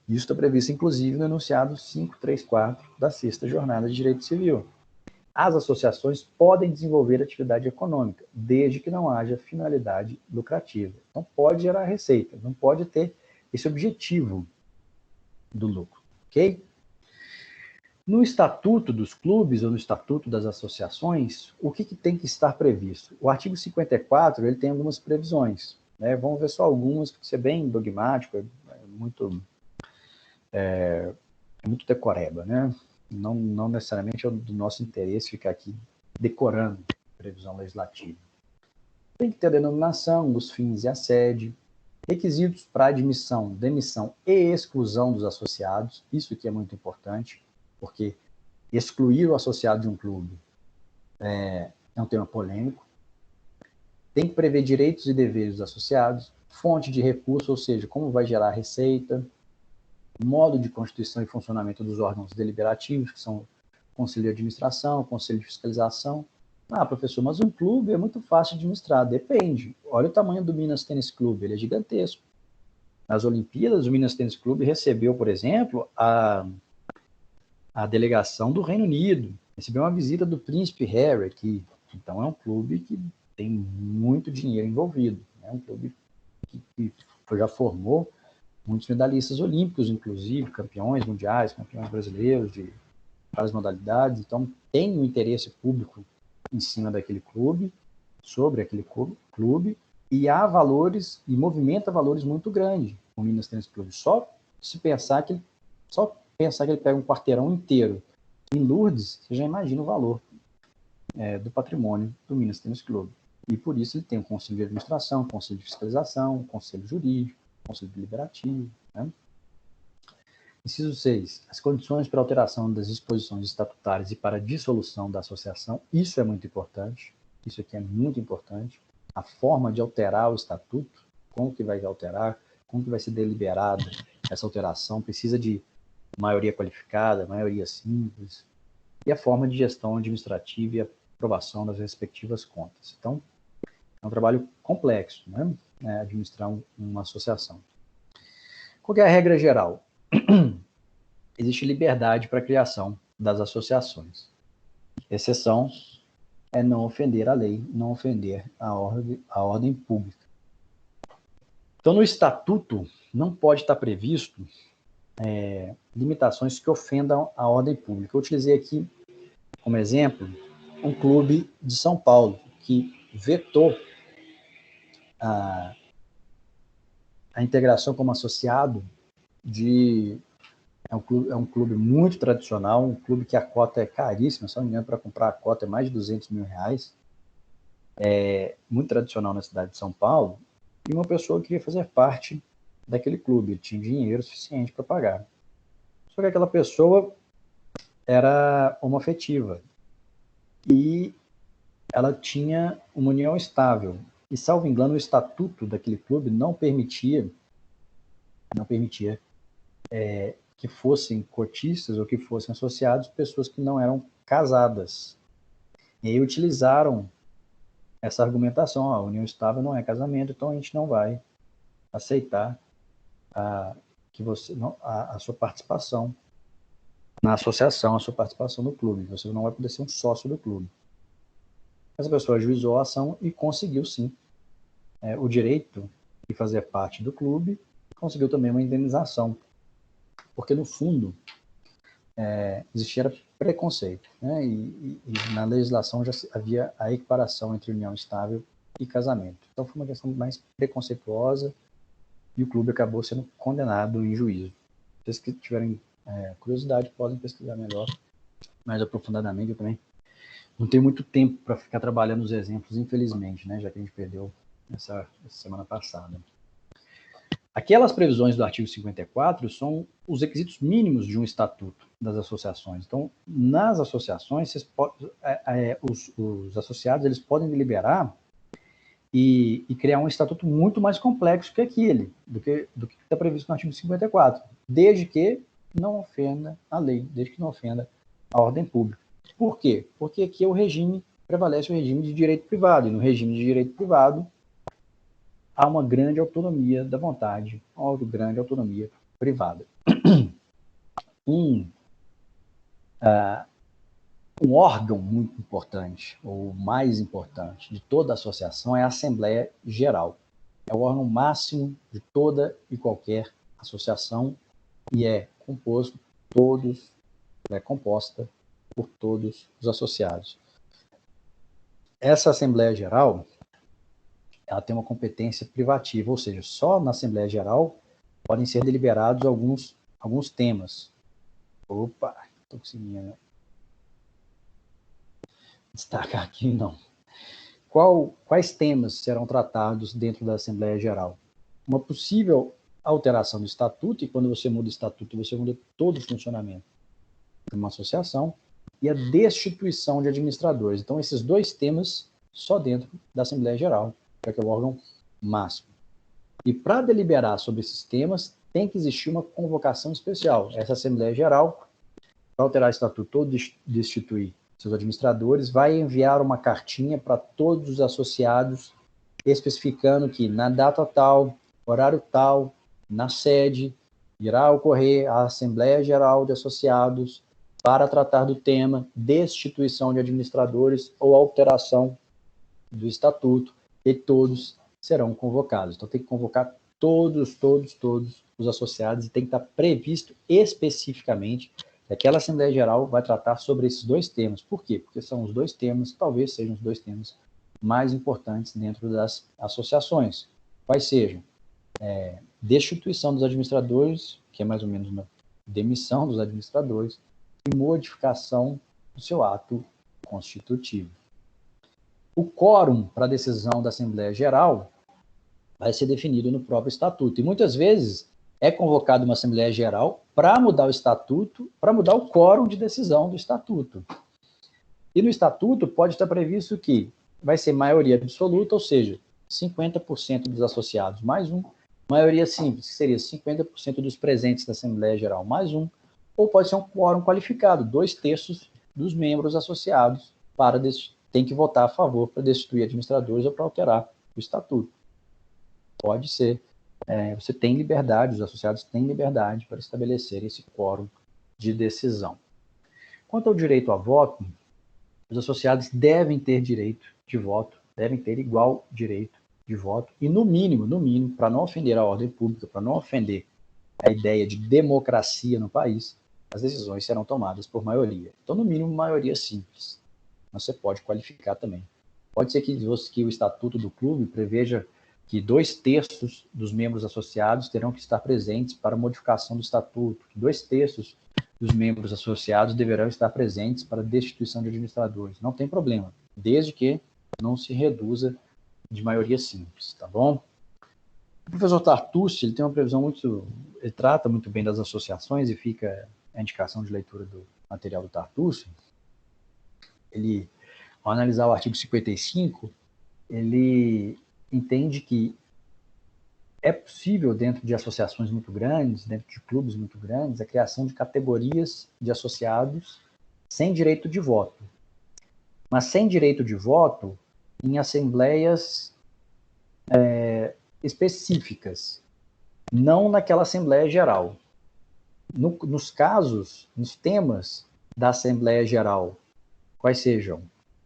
Isso está previsto, inclusive, no enunciado 534 da 6ª Jornada de Direito Civil. As associações podem desenvolver atividade econômica, desde que não haja finalidade lucrativa. Então, pode gerar receita, não pode ter esse objetivo do lucro, ok? No estatuto dos clubes ou no estatuto das associações, o que tem que estar previsto? O artigo 54, ele tem algumas previsões, né? Vamos ver só algumas, porque isso é bem dogmático, é muito decoreba, né? Não necessariamente é do nosso interesse ficar aqui decorando previsão legislativa. Tem que ter a denominação, os fins e a sede, requisitos para admissão, demissão e exclusão dos associados, isso que é muito importante, porque excluir o associado de um clube é um tema polêmico. Tem que prever direitos e deveres dos associados, fonte de recurso, ou seja, como vai gerar receita, modo de constituição e funcionamento dos órgãos deliberativos, que são o Conselho de Administração, o Conselho de Fiscalização. Ah, professor, mas um clube é muito fácil de administrar. Depende. Olha o tamanho do Minas Tênis Clube, ele é gigantesco. Nas Olimpíadas, o Minas Tênis Clube recebeu, por exemplo, a delegação do Reino Unido, recebeu uma visita do Príncipe Harry aqui. Então, é um clube que tem muito dinheiro envolvido. É um clube que já formou muitos medalhistas olímpicos, inclusive, campeões mundiais, campeões brasileiros de várias modalidades. Então, tem um interesse público em cima daquele clube, sobre aquele clube, e há valores, e movimenta valores muito grandes o Minas Tênis Clube. Só pensar que ele pega um quarteirão inteiro em Lourdes, você já imagina o valor do patrimônio do Minas Tênis Clube. E por isso ele tem um conselho de administração, um conselho de fiscalização, um conselho jurídico, um conselho deliberativo. Né? Inciso 6. As condições para alteração das disposições estatutárias e para dissolução da associação. Isso é muito importante. Isso aqui é muito importante. A forma de alterar o estatuto, como que vai alterar, como que vai ser deliberada essa alteração, precisa de maioria qualificada, maioria simples, e a forma de gestão administrativa e aprovação das respectivas contas. Então, é um trabalho complexo, né? Administrar uma associação. Qual é a regra geral? Existe liberdade para a criação das associações. Exceção é não ofender a lei, não ofender a ordem pública. Então, no estatuto, não pode estar previsto limitações que ofendam a ordem pública. Eu utilizei aqui, como exemplo, um clube de São Paulo, que vetou a integração como associado é um clube muito tradicional, um clube que a cota é caríssima, se não me engano, para comprar a cota é mais de R$200 mil. É muito tradicional na cidade de São Paulo, e uma pessoa queria fazer parte daquele clube, ele tinha dinheiro suficiente para pagar. Só que aquela pessoa era homoafetiva e ela tinha uma união estável. E, salvo engano, o estatuto daquele clube não permitia que fossem cotistas ou que fossem associados pessoas que não eram casadas. E aí utilizaram essa argumentação, a união estável não é casamento, então a gente não vai aceitar a sua participação na associação, a sua participação no clube. Você não vai poder ser um sócio do clube. Essa pessoa ajuizou a ação e conseguiu, sim, o direito de fazer parte do clube, conseguiu também uma indenização. Porque, no fundo, existia preconceito, né? E na legislação já havia a equiparação entre união estável e casamento. Então, foi uma questão mais preconceituosa e o clube acabou sendo condenado em juízo. Vocês que tiverem curiosidade podem pesquisar melhor, mais aprofundadamente. Eu também não tenho muito tempo para ficar trabalhando os exemplos, infelizmente, né? Já que a gente perdeu essa semana passada. Aquelas previsões do artigo 54 são os requisitos mínimos de um estatuto das associações. Então, nas associações, os associados eles podem deliberar e criar um estatuto muito mais complexo que aquele, do que está previsto no artigo 54, desde que não ofenda a lei, desde que não ofenda a ordem pública. Por quê? Porque aqui prevalece o regime de direito privado, e no regime de direito privado há uma grande autonomia da vontade, uma grande autonomia privada. Um órgão muito importante, ou mais importante, de toda a associação é a Assembleia Geral. É o órgão máximo de toda e qualquer associação e é composta por todos os associados. Essa Assembleia Geral, ela tem uma competência privativa, ou seja, só na Assembleia Geral podem ser deliberados alguns temas. Opa, estou conseguindo destacar aqui, não. Quais temas serão tratados dentro da Assembleia Geral? Uma possível alteração do estatuto, e quando você muda o estatuto, você muda todo o funcionamento de uma associação, e a destituição de administradores. Então, esses dois temas só dentro da Assembleia Geral, que é o órgão máximo. E para deliberar sobre esses temas, tem que existir uma convocação especial. Essa Assembleia Geral, para alterar o estatuto ou destituir seus administradores, vai enviar uma cartinha para todos os associados, especificando que na data tal, horário tal, na sede, irá ocorrer a Assembleia Geral de Associados para tratar do tema destituição de administradores ou alteração do estatuto, e todos serão convocados. Então tem que convocar todos os associados e tem que estar previsto especificamente que aquela Assembleia Geral vai tratar sobre esses dois temas. Por quê? Porque são os dois temas, talvez sejam os dois temas mais importantes dentro das associações. Quais sejam? Destituição dos administradores, que é mais ou menos uma demissão dos administradores, e modificação do seu ato constitutivo. O quórum para a decisão da Assembleia Geral vai ser definido no próprio estatuto. E muitas vezes é convocada uma Assembleia Geral para mudar o estatuto, para mudar o quórum de decisão do estatuto. E no estatuto pode estar previsto que vai ser maioria absoluta, ou seja, 50% dos associados mais um, maioria simples, que seria 50% dos presentes da Assembleia Geral mais um, ou pode ser um quórum qualificado, 2/3 dos membros associados tem que votar a favor para destituir administradores ou para alterar o estatuto. Pode ser. Você tem liberdade, os associados têm liberdade para estabelecer esse quórum de decisão. Quanto ao direito a voto, os associados devem ter direito de voto, devem ter igual direito de voto, e no mínimo, para não ofender a ordem pública, para não ofender a ideia de democracia no país, as decisões serão tomadas por maioria. Então, no mínimo, maioria simples. Mas você pode qualificar também. Pode ser que o estatuto do clube preveja que 2/3 dos membros associados terão que estar presentes para a modificação do estatuto, que 2/3 dos membros associados deverão estar presentes para a destituição de administradores. Não tem problema, desde que não se reduza de maioria simples, tá bom? O professor Tartucci, ele tem uma previsão ele trata muito bem das associações e fica a indicação de leitura do material do Tartucci. Ele, ao analisar o artigo 55, ele entende que é possível, dentro de associações muito grandes, dentro de clubes muito grandes, a criação de categorias de associados sem direito de voto. Mas sem direito de voto em assembleias específicas, não naquela Assembleia Geral. Nos casos, nos temas da Assembleia Geral, quais sejam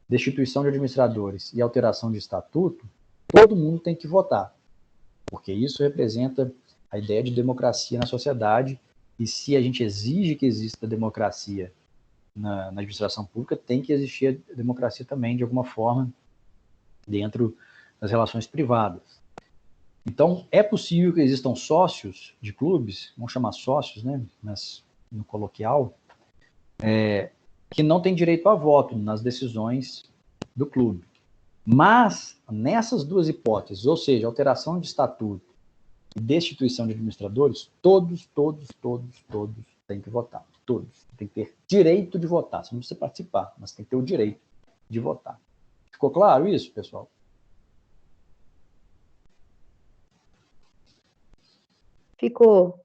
destituição de administradores e alteração de estatuto, todo mundo tem que votar, porque isso representa a ideia de democracia na sociedade, e se a gente exige que exista democracia na administração pública, tem que existir a democracia também, de alguma forma, dentro das relações privadas. Então, é possível que existam sócios de clubes, vamos chamar sócios, né, mas no coloquial, que não têm direito a voto nas decisões do clube. Mas, nessas duas hipóteses, ou seja, alteração de estatuto e destituição de administradores, todos têm que votar. Todos. Tem que ter direito de votar. Você não precisa participar, mas tem que ter o direito de votar. Ficou claro isso, pessoal? Ficou.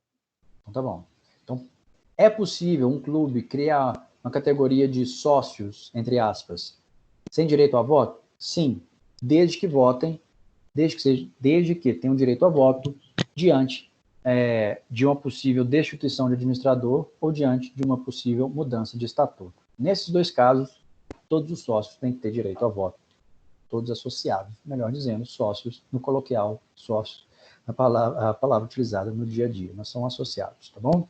Então tá bom. Então, é possível um clube criar uma categoria de sócios, entre aspas, sem direito a voto? Sim, desde que votem, desde que tenham direito a voto diante de uma possível destituição de administrador ou diante de uma possível mudança de estatuto. Nesses dois casos, todos os sócios têm que ter direito a voto. Todos associados, melhor dizendo, sócios, no coloquial, sócios, a palavra utilizada no dia a dia, nós somos associados, tá bom?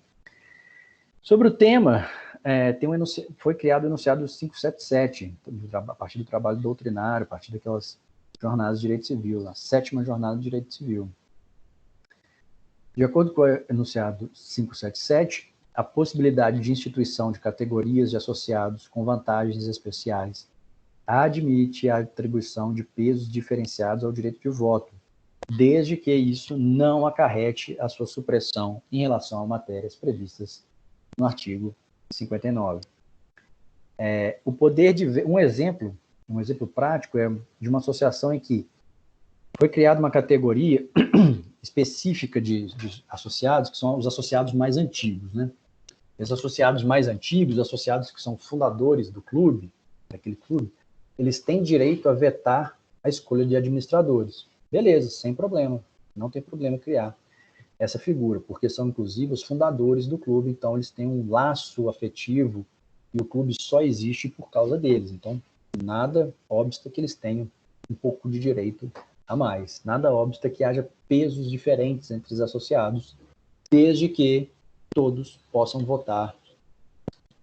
Sobre o tema, foi criado o enunciado 577, a partir do trabalho doutrinário, a partir daquelas jornadas de direito civil, a 7ª jornada de direito civil. De acordo com o enunciado 577, a possibilidade de instituição de categorias de associados com vantagens especiais admite a atribuição de pesos diferenciados ao direito de voto, desde que isso não acarrete a sua supressão em relação a matérias previstas no artigo 59. O poder de um exemplo prático é de uma associação em que foi criada uma categoria específica de associados, que são os associados mais antigos, né? Esses associados mais antigos, associados que são fundadores do clube, daquele clube, eles têm direito a vetar a escolha de administradores. Beleza, sem problema, não tem problema criar essa figura, porque são inclusive os fundadores do clube, então eles têm um laço afetivo e o clube só existe por causa deles. Então, nada obsta que eles tenham um pouco de direito a mais. Nada obsta que haja pesos diferentes entre os associados, desde que todos possam votar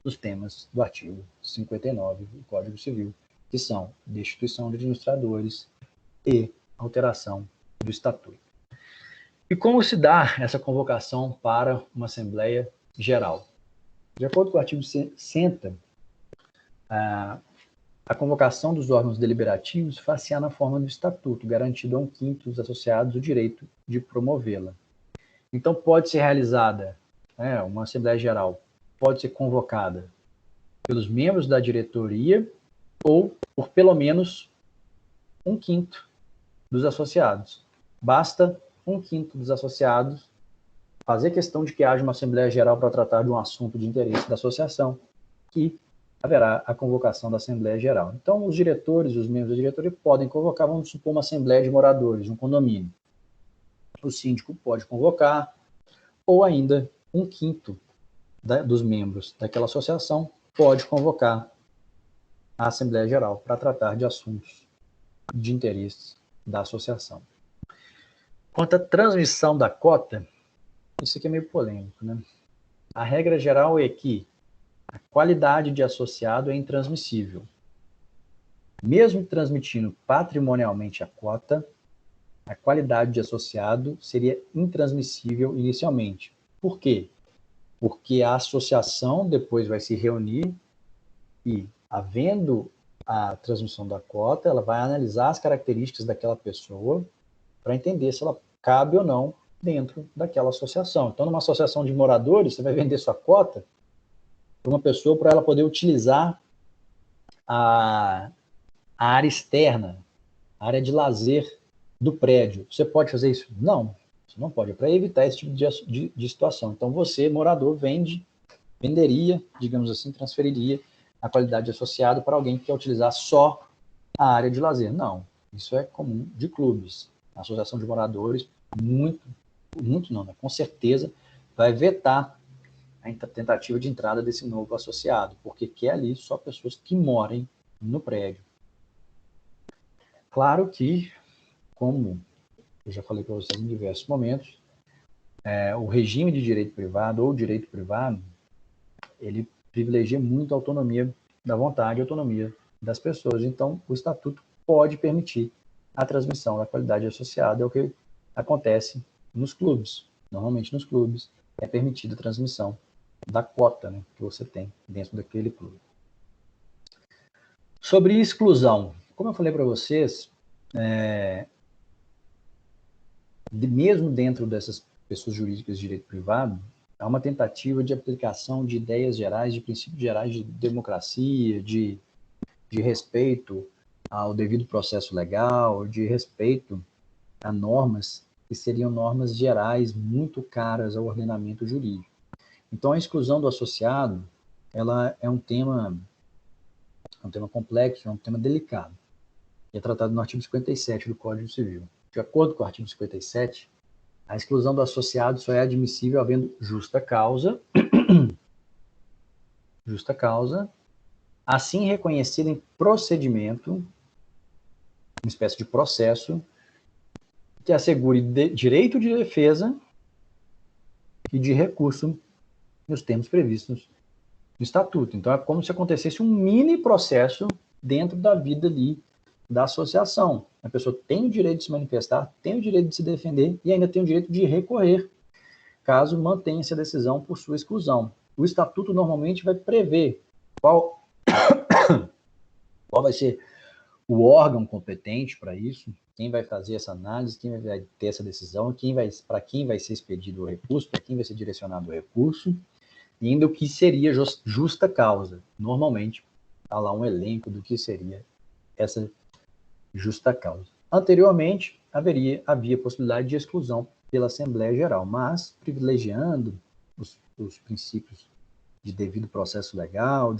os temas do artigo 59 do Código Civil, que são destituição de administradores e alteração do estatuto. E como se dá essa convocação para uma Assembleia Geral? De acordo com o artigo 60, a convocação dos órgãos deliberativos far-se-á na forma do estatuto, garantido a 1/5 dos associados o direito de promovê-la. Então, pode ser realizada, uma Assembleia Geral, pode ser convocada pelos membros da diretoria ou por pelo menos 1/5 dos associados. Basta 1/5 dos associados fazer questão de que haja uma Assembleia Geral para tratar de um assunto de interesse da associação, que haverá a convocação da Assembleia Geral. Então, os diretores e os membros da diretoria podem convocar, vamos supor, uma Assembleia de Moradores, um condomínio. O síndico pode convocar, ou ainda 1/5 dos membros daquela associação pode convocar a Assembleia Geral para tratar de assuntos de interesse da associação. Quanto à transmissão da cota, isso aqui é meio polêmico, né? A regra geral é que a qualidade de associado é intransmissível. Mesmo transmitindo patrimonialmente a cota, a qualidade de associado seria intransmissível inicialmente. Por quê? Porque a associação depois vai se reunir e, havendo a transmissão da cota, ela vai analisar as características daquela pessoa para entender se ela cabe ou não dentro daquela associação. Então, numa associação de moradores, você vai vender sua cota para uma pessoa para ela poder utilizar a área externa, a área de lazer do prédio. Você pode fazer isso? Não. Você não pode, é para evitar esse tipo de situação. Então, você, morador, venderia, digamos assim, transferiria a qualidade associada para alguém que quer utilizar só a área de lazer. Não, isso é comum de clubes. A associação de moradores, muito não, né? Com certeza, vai vetar a tentativa de entrada desse novo associado, porque quer ali só pessoas que morem no prédio. Claro que, como eu já falei para vocês em diversos momentos, o regime de direito privado ou direito privado, ele privilegia muito a autonomia da vontade, a autonomia das pessoas. Então, o estatuto pode permitir a transmissão da qualidade associada, é o que acontece nos clubes. Normalmente, nos clubes, é permitida a transmissão da cota, né, que você tem dentro daquele clube. Sobre exclusão, como eu falei para vocês, mesmo dentro dessas pessoas jurídicas de direito privado, há uma tentativa de aplicação de ideias gerais, de princípios gerais de democracia, de respeito ao devido processo legal, de respeito a normas que seriam normas gerais muito caras ao ordenamento jurídico. Então, a exclusão do associado, ela é um tema complexo, é um tema delicado. É tratado no artigo 57 do Código Civil. De acordo com o artigo 57, a exclusão do associado só é admissível havendo justa causa, assim reconhecida em procedimento, uma espécie de processo, que assegure direito de defesa e de recurso nos termos previstos no Estatuto. Então, é como se acontecesse um mini processo dentro da vida ali da associação. A pessoa tem o direito de se manifestar, tem o direito de se defender e ainda tem o direito de recorrer, caso mantenha essa decisão por sua exclusão. O Estatuto normalmente vai prever qual vai ser o órgão competente para isso, quem vai fazer essa análise, quem vai ter essa decisão, para quem vai ser expedido o recurso, para quem vai ser direcionado o recurso, e ainda o que seria justa causa. Normalmente, há lá um elenco do que seria essa justa causa. Anteriormente, havia possibilidade de exclusão pela Assembleia Geral, mas privilegiando os princípios de devido processo legal,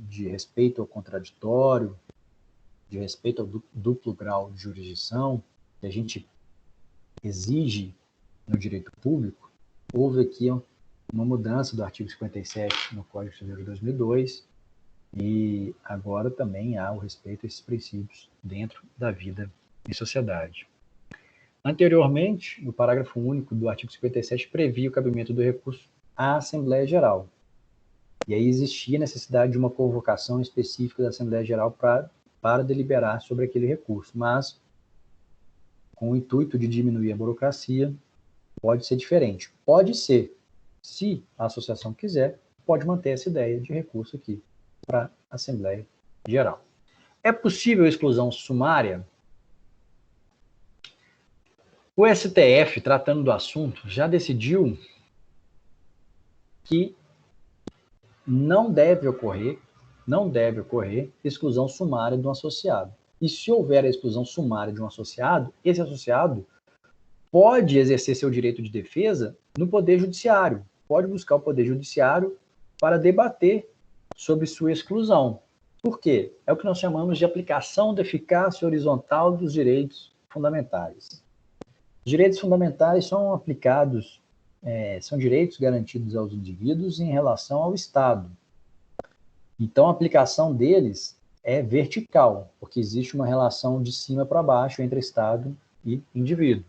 de respeito ao contraditório, de respeito ao duplo grau de jurisdição, que a gente exige no direito público, houve aqui uma mudança do artigo 57 no Código Civil de 2002, e agora também há o respeito a esses princípios dentro da vida em sociedade. Anteriormente, o parágrafo único do artigo 57 previa o cabimento do recurso à Assembleia Geral. E aí existia a necessidade de uma convocação específica da Assembleia Geral para deliberar sobre aquele recurso, mas com o intuito de diminuir a burocracia, pode ser diferente. Pode ser, se a associação quiser, pode manter essa ideia de recurso aqui para a Assembleia Geral. É possível exclusão sumária? O STF, tratando do assunto, já decidiu que não deve ocorrer exclusão sumária de um associado. E se houver a exclusão sumária de um associado, esse associado pode exercer seu direito de defesa no Poder Judiciário, pode buscar o Poder Judiciário para debater sobre sua exclusão. Por quê? É o que nós chamamos de aplicação da eficácia horizontal dos direitos fundamentais. Os direitos fundamentais são aplicados, são direitos garantidos aos indivíduos em relação ao Estado. Então, a aplicação deles é vertical, porque existe uma relação de cima para baixo entre Estado e indivíduo.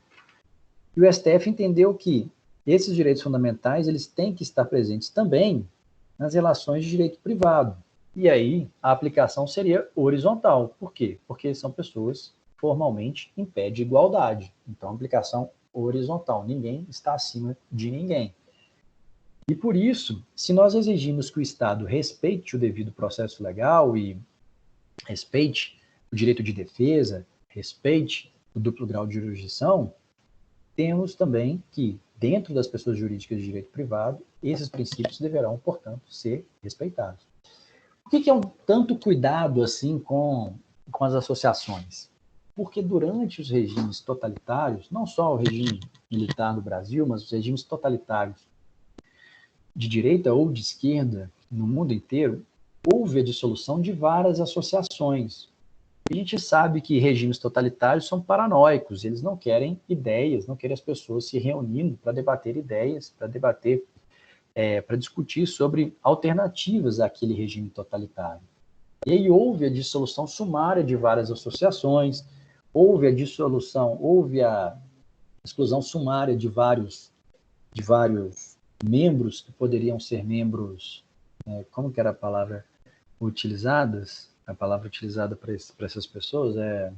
E o STF entendeu que esses direitos fundamentais eles têm que estar presentes também nas relações de direito privado. E aí, a aplicação seria horizontal. Por quê? Porque são pessoas formalmente em pé de igualdade. Então, aplicação horizontal. Ninguém está acima de ninguém. E por isso, se nós exigimos que o Estado respeite o devido processo legal e respeite o direito de defesa, respeite o duplo grau de jurisdição, temos também que, dentro das pessoas jurídicas de direito privado, esses princípios deverão, portanto, ser respeitados. O que é um tanto cuidado assim com as associações? Porque durante os regimes totalitários, não só o regime militar do Brasil, mas os regimes totalitários de direita ou de esquerda no mundo inteiro, houve a dissolução de várias associações. A gente sabe que regimes totalitários são paranoicos, eles não querem ideias, não querem as pessoas se reunindo para debater ideias, para debater, para discutir sobre alternativas àquele regime totalitário. E aí houve a dissolução sumária de várias associações, houve a exclusão sumária de vários membros que poderiam ser membros, como que era a palavra utilizada para essas pessoas eu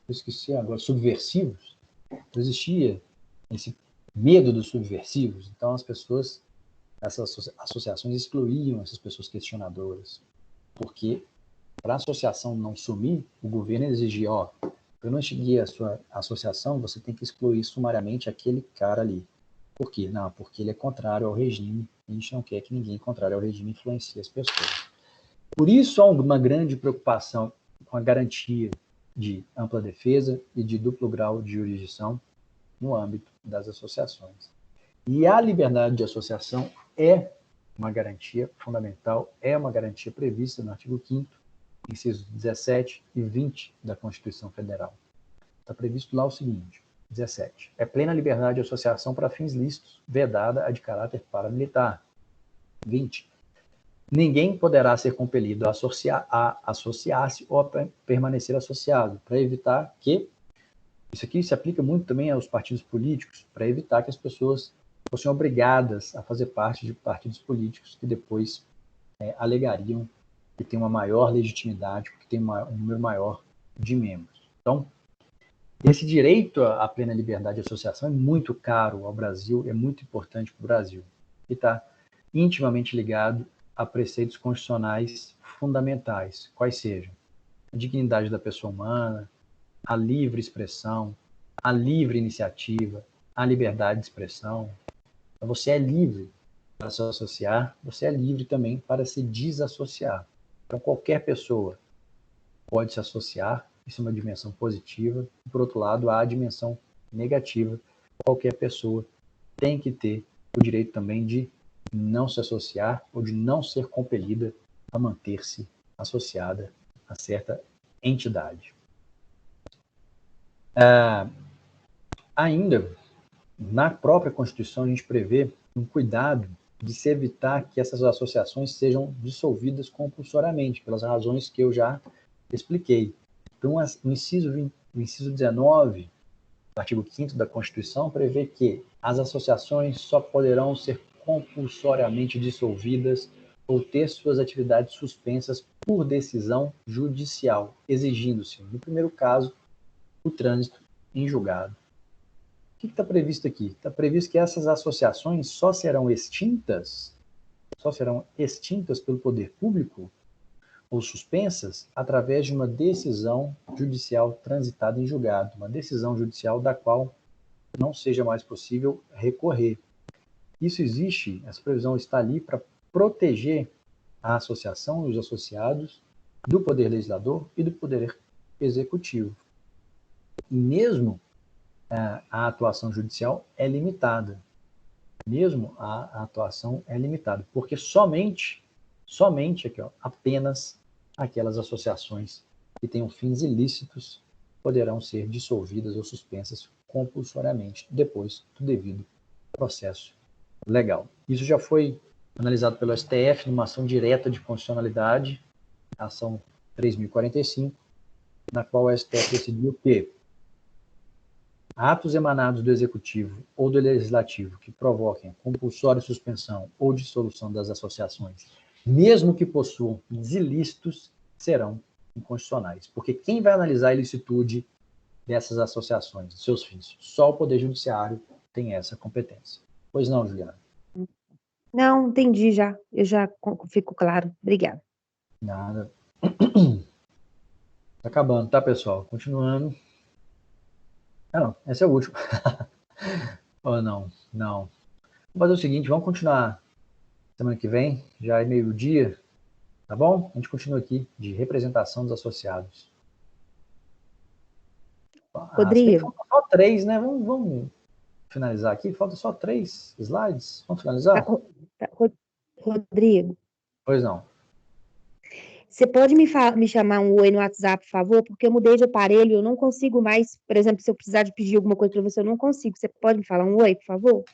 esqueci agora, subversivos. Então, existia esse medo dos subversivos, então essas associações excluíam essas pessoas questionadoras, porque para a associação não sumir, o governo exigia, para não extinguir a sua associação, você tem que excluir sumariamente aquele cara ali. Por quê? Não, porque ele é contrário ao regime, a gente não quer que ninguém contrário ao regime influencie as pessoas. Por isso há uma grande preocupação com a garantia de ampla defesa e de duplo grau de jurisdição no âmbito das associações. E a liberdade de associação é uma garantia fundamental, é uma garantia prevista no artigo 5º, incisos 17 e 20 da Constituição Federal. Está previsto lá o seguinte: 17. É plena liberdade de associação para fins lícitos, vedada a de caráter paramilitar. 20. Ninguém poderá ser compelido a associar-se ou a permanecer associado, para evitar que, isso aqui se aplica muito também aos partidos políticos, para evitar que as pessoas fossem obrigadas a fazer parte de partidos políticos que depois alegariam que tem uma maior legitimidade, porque tem um número maior de membros. Então, esse direito à plena liberdade de associação é muito caro ao Brasil, é muito importante para o Brasil, e está intimamente ligado a preceitos constitucionais fundamentais, quais sejam a dignidade da pessoa humana, a livre expressão, a livre iniciativa, a liberdade de expressão. Então, você é livre para se associar, você é livre também para se desassociar. Então, qualquer pessoa pode se associar, isso é uma dimensão positiva. E, por outro lado, há a dimensão negativa. Qualquer pessoa tem que ter o direito também de não se associar ou de não ser compelida a manter-se associada a certa entidade. Ainda, na própria Constituição, a gente prevê um cuidado de se evitar que essas associações sejam dissolvidas compulsoriamente, pelas razões que eu já expliquei. Então, o inciso 19 do artigo 5º da Constituição prevê que as associações só poderão ser compulsoriamente dissolvidas ou ter suas atividades suspensas por decisão judicial, exigindo-se, no primeiro caso, o trânsito em julgado. O que está previsto aqui? Está previsto que essas associações só serão extintas pelo poder público ou suspensas através de uma decisão judicial transitada em julgado, uma decisão judicial da qual não seja mais possível recorrer. Isso existe, essa previsão está ali para proteger a associação e os associados do poder legislador e do poder executivo. E mesmo a atuação judicial é limitada. Porque somente aqui, apenas aquelas associações que tenham fins ilícitos poderão ser dissolvidas ou suspensas compulsoriamente depois do devido processo legal. Isso já foi analisado pelo STF numa ação direta de constitucionalidade, a ação 3045, na qual o STF decidiu que atos emanados do Executivo ou do Legislativo que provoquem compulsória suspensão ou dissolução das associações, mesmo que possuam ilícitos, serão inconstitucionais. Porque quem vai analisar a ilicitude dessas associações, dos seus fins? Só o Poder Judiciário tem essa competência. Pois não, Juliana? Não, entendi já. Eu já fico claro. Obrigada. Nada. Tá acabando, tá, pessoal? Continuando. Não, esse é o último. Oh, não. Vamos fazer o seguinte, vamos continuar semana que vem, já é meio-dia, tá bom? A gente continua aqui de representação dos associados. Rodrigo. Falta só 3, né? Vamos finalizar aqui. Falta só 3 slides. Vamos finalizar? Rodrigo, Pois não. você pode me chamar um oi no WhatsApp, por favor? Porque eu mudei de aparelho, eu não consigo mais, por exemplo, se eu precisar de pedir alguma coisa para você, eu não consigo. Você pode me falar um oi, por favor?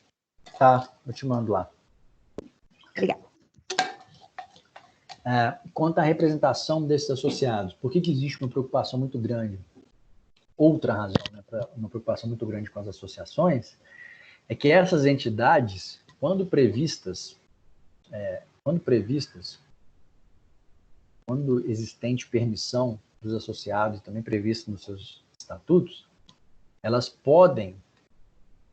Tá, eu te mando lá. Obrigada. Quanto à representação desses associados, por que existe uma preocupação muito grande? Outra razão, né, para uma preocupação muito grande com as associações, é que essas entidades, quando existente permissão dos associados, também previsto nos seus estatutos, elas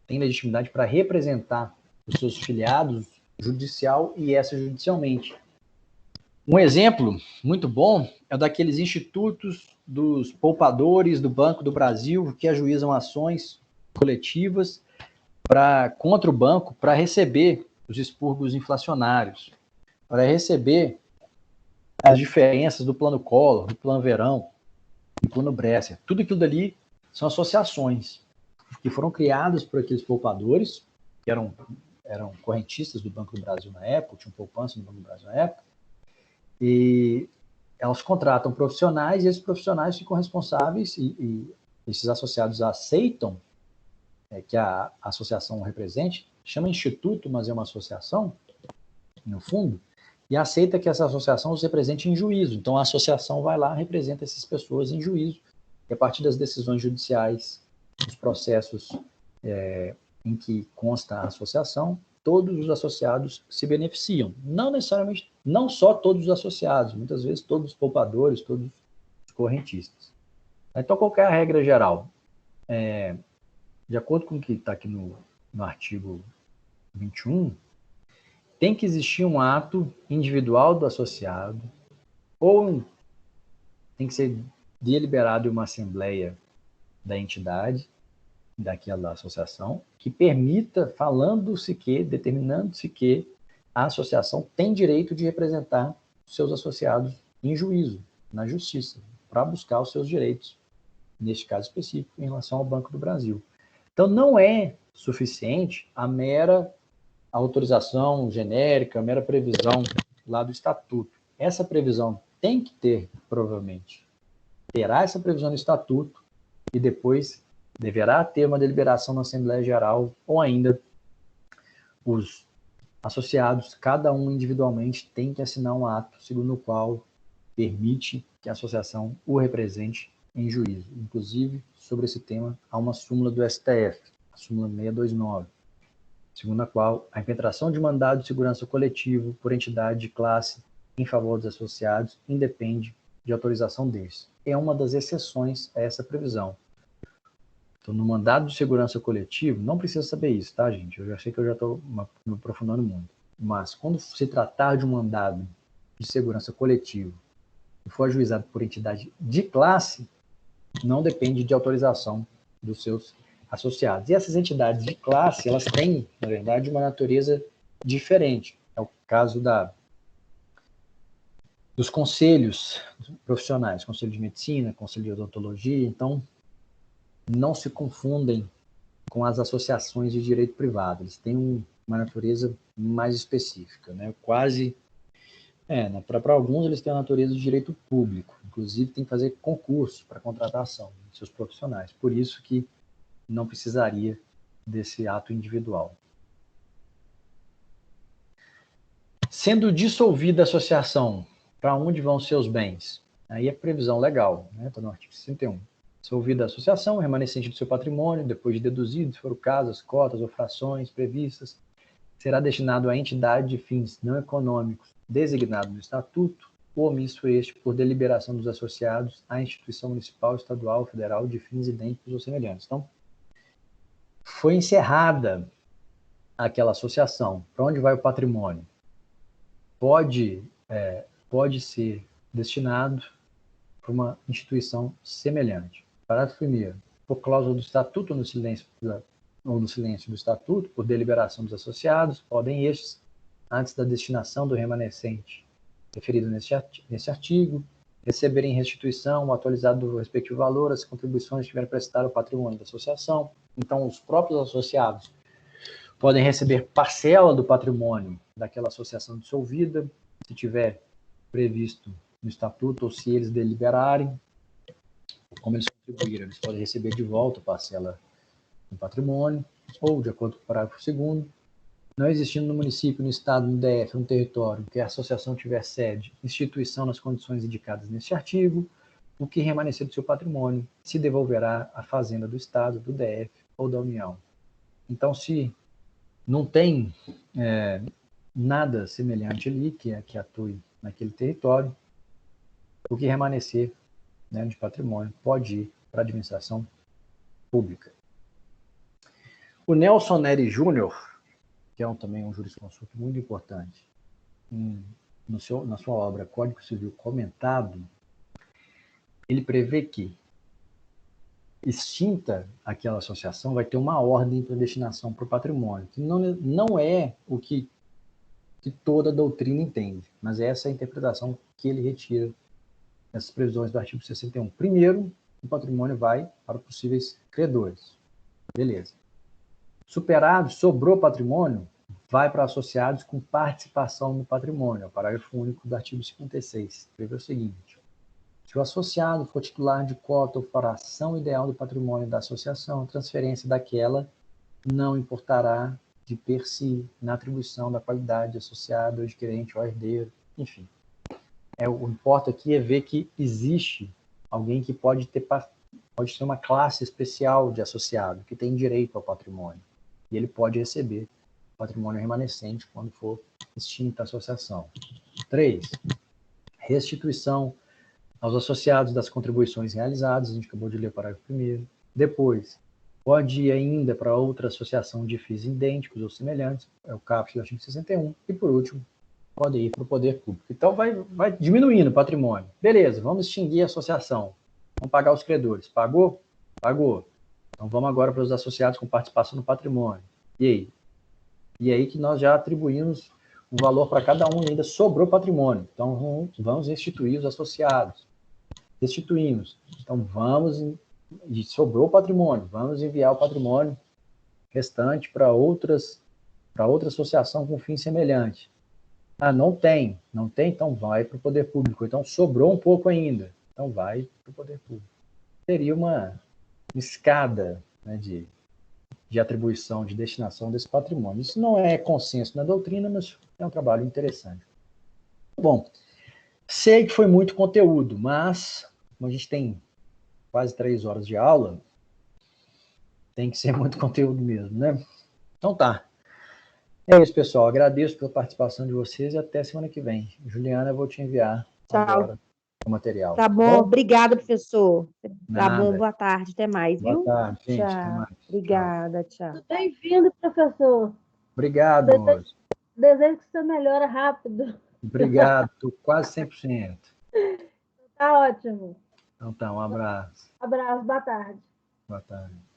têm legitimidade para representar os seus filiados judicial e extrajudicialmente. Um exemplo muito bom é o daqueles institutos dos poupadores do Banco do Brasil que ajuizam ações coletivas contra o banco para receber os expurgos inflacionários, para receber as diferenças do plano Collor, do plano Verão, do plano Bresser. Tudo aquilo dali são associações que foram criadas por aqueles poupadores, que eram correntistas do Banco do Brasil na época, tinham poupança no Banco do Brasil na época, e elas contratam profissionais e esses profissionais ficam responsáveis e esses associados aceitam que a associação represente, chama instituto, mas é uma associação, no fundo, e aceita que essa associação os represente em juízo. Então, a associação vai lá, representa essas pessoas em juízo, e a partir das decisões judiciais, os processos em que consta a associação, todos os associados se beneficiam. Não necessariamente, não só todos os associados, muitas vezes todos os poupadores, todos os correntistas. Então, qual que é a regra geral? De acordo com o que está aqui no artigo 21, tem que existir um ato individual do associado, ou tem que ser deliberado em uma assembleia da entidade, daquela associação, que permita, determinando-se que a associação tem direito de representar os seus associados em juízo, na justiça, para buscar os seus direitos, neste caso específico, em relação ao Banco do Brasil. Então, não é suficiente a mera autorização genérica, a mera previsão lá do estatuto. Essa previsão tem que ter, provavelmente, terá essa previsão no estatuto e depois deverá ter uma deliberação na Assembleia Geral ou ainda os associados, cada um individualmente, tem que assinar um ato segundo o qual permite que a associação o represente em juízo. Inclusive, sobre esse tema, há uma súmula do STF, a súmula 629, segundo a qual a impetração de mandado de segurança coletivo por entidade de classe em favor dos associados independe de autorização deles. É uma das exceções a essa previsão. Então, no mandado de segurança coletivo, não precisa saber isso, tá, gente? Eu já sei que eu já estou me aprofundando muito. Mas, quando se tratar de um mandado de segurança coletivo e for ajuizado por entidade de classe, não depende de autorização dos seus associados. E essas entidades de classe, elas têm, na verdade, uma natureza diferente. É o caso dos conselhos profissionais, conselho de medicina, conselho de odontologia. Então, não se confundem com as associações de direito privado. Eles têm uma natureza mais específica, né? Para alguns eles têm a natureza de direito público. Inclusive, tem que fazer concurso para contratação de seus profissionais. Por isso que não precisaria desse ato individual. Sendo dissolvida a associação, para onde vão seus bens? Aí é previsão legal, né? Está no artigo 61. Dissolvida a associação, remanescente do seu patrimônio, depois de deduzido, se for o caso, as cotas ou frações previstas, será destinado à entidade de fins não econômicos designado no estatuto, ou omisso este por deliberação dos associados à instituição municipal, estadual, federal de fins idênticos ou semelhantes. Então, foi encerrada aquela associação. Para onde vai o patrimônio? Pode ser destinado para uma instituição semelhante. Parágrafo 1º. Por cláusula do estatuto ou no silêncio do estatuto, por deliberação dos associados, podem estes, antes da destinação do remanescente referido nesse artigo, receber em restituição o atualizado do respectivo valor as contribuições que tiverem prestado ao patrimônio da associação. Então, os próprios associados podem receber parcela do patrimônio daquela associação dissolvida, se tiver previsto no estatuto ou se eles deliberarem, como eles contribuíram, eles podem receber de volta a parcela do patrimônio, ou, de acordo com o parágrafo 2º, não existindo no município, no estado, no DF, no território, que a associação tiver sede, instituição nas condições indicadas neste artigo, o que remanescer do seu patrimônio se devolverá à fazenda do estado, do DF ou da União. Então, se não tem nada semelhante ali que atue naquele território, o que remanescer, né, de patrimônio pode ir para a administração pública. O Nelson Neri Júnior, que é também um jurisconsulto muito importante, na sua obra Código Civil Comentado, ele prevê que, extinta aquela associação, vai ter uma ordem para destinação para o patrimônio, que não é o que toda a doutrina entende, mas essa é a interpretação que ele retira dessas previsões do artigo 61. Primeiro, o patrimônio vai para possíveis credores. Beleza. Superado, sobrou patrimônio, vai para associados com participação no patrimônio. É o parágrafo único do artigo 56. Prevê o seguinte: se o associado for titular de cota ou fração ideal do patrimônio da associação, a transferência daquela não importará de per si na atribuição da qualidade de associado, adquirente ou herdeiro, enfim. O que importa aqui é ver que existe alguém que pode ter uma classe especial de associado, que tem direito ao patrimônio. E ele pode receber patrimônio remanescente quando for extinta a associação. 3. Restituição aos associados das contribuições realizadas, a gente acabou de ler o parágrafo 1º. Depois, pode ir ainda para outra associação de fins idênticos ou semelhantes, é o caput do artigo 61. E, por último, pode ir para o poder público. Então, vai diminuindo o patrimônio. Beleza, vamos extinguir a associação. Vamos pagar os credores. Pagou? Pagou. Então, vamos agora para os associados com participação no patrimônio. E aí? E aí que nós já atribuímos um valor para cada um e ainda sobrou patrimônio. Então, vamos restituir os associados. Restituímos. Então, e sobrou patrimônio. Vamos enviar o patrimônio restante para outra associação com fim semelhante. Ah, não tem, então vai para o poder público. Então, sobrou um pouco ainda. Então, vai para o poder público. Seria uma escada, né, de atribuição, de destinação desse patrimônio. Isso não é consenso na doutrina, mas é um trabalho interessante. Bom, sei que foi muito conteúdo, mas como a gente tem quase 3 horas de aula, tem que ser muito conteúdo mesmo, né? Então tá. É isso, pessoal. Agradeço pela participação de vocês e até semana que vem. Juliana, eu vou te enviar agora o material. Tá bom? Obrigada, professor. Tá Nada. bom, boa tarde, até mais, viu? Boa tarde, gente. Tchau. Até mais. Obrigada, tchau. Bem-vindo, professor. Obrigado, moço. Desejo que você melhore rápido. Obrigado, estou quase 100%. Tá ótimo. Então tá, um abraço. Abraço, boa tarde. Boa tarde.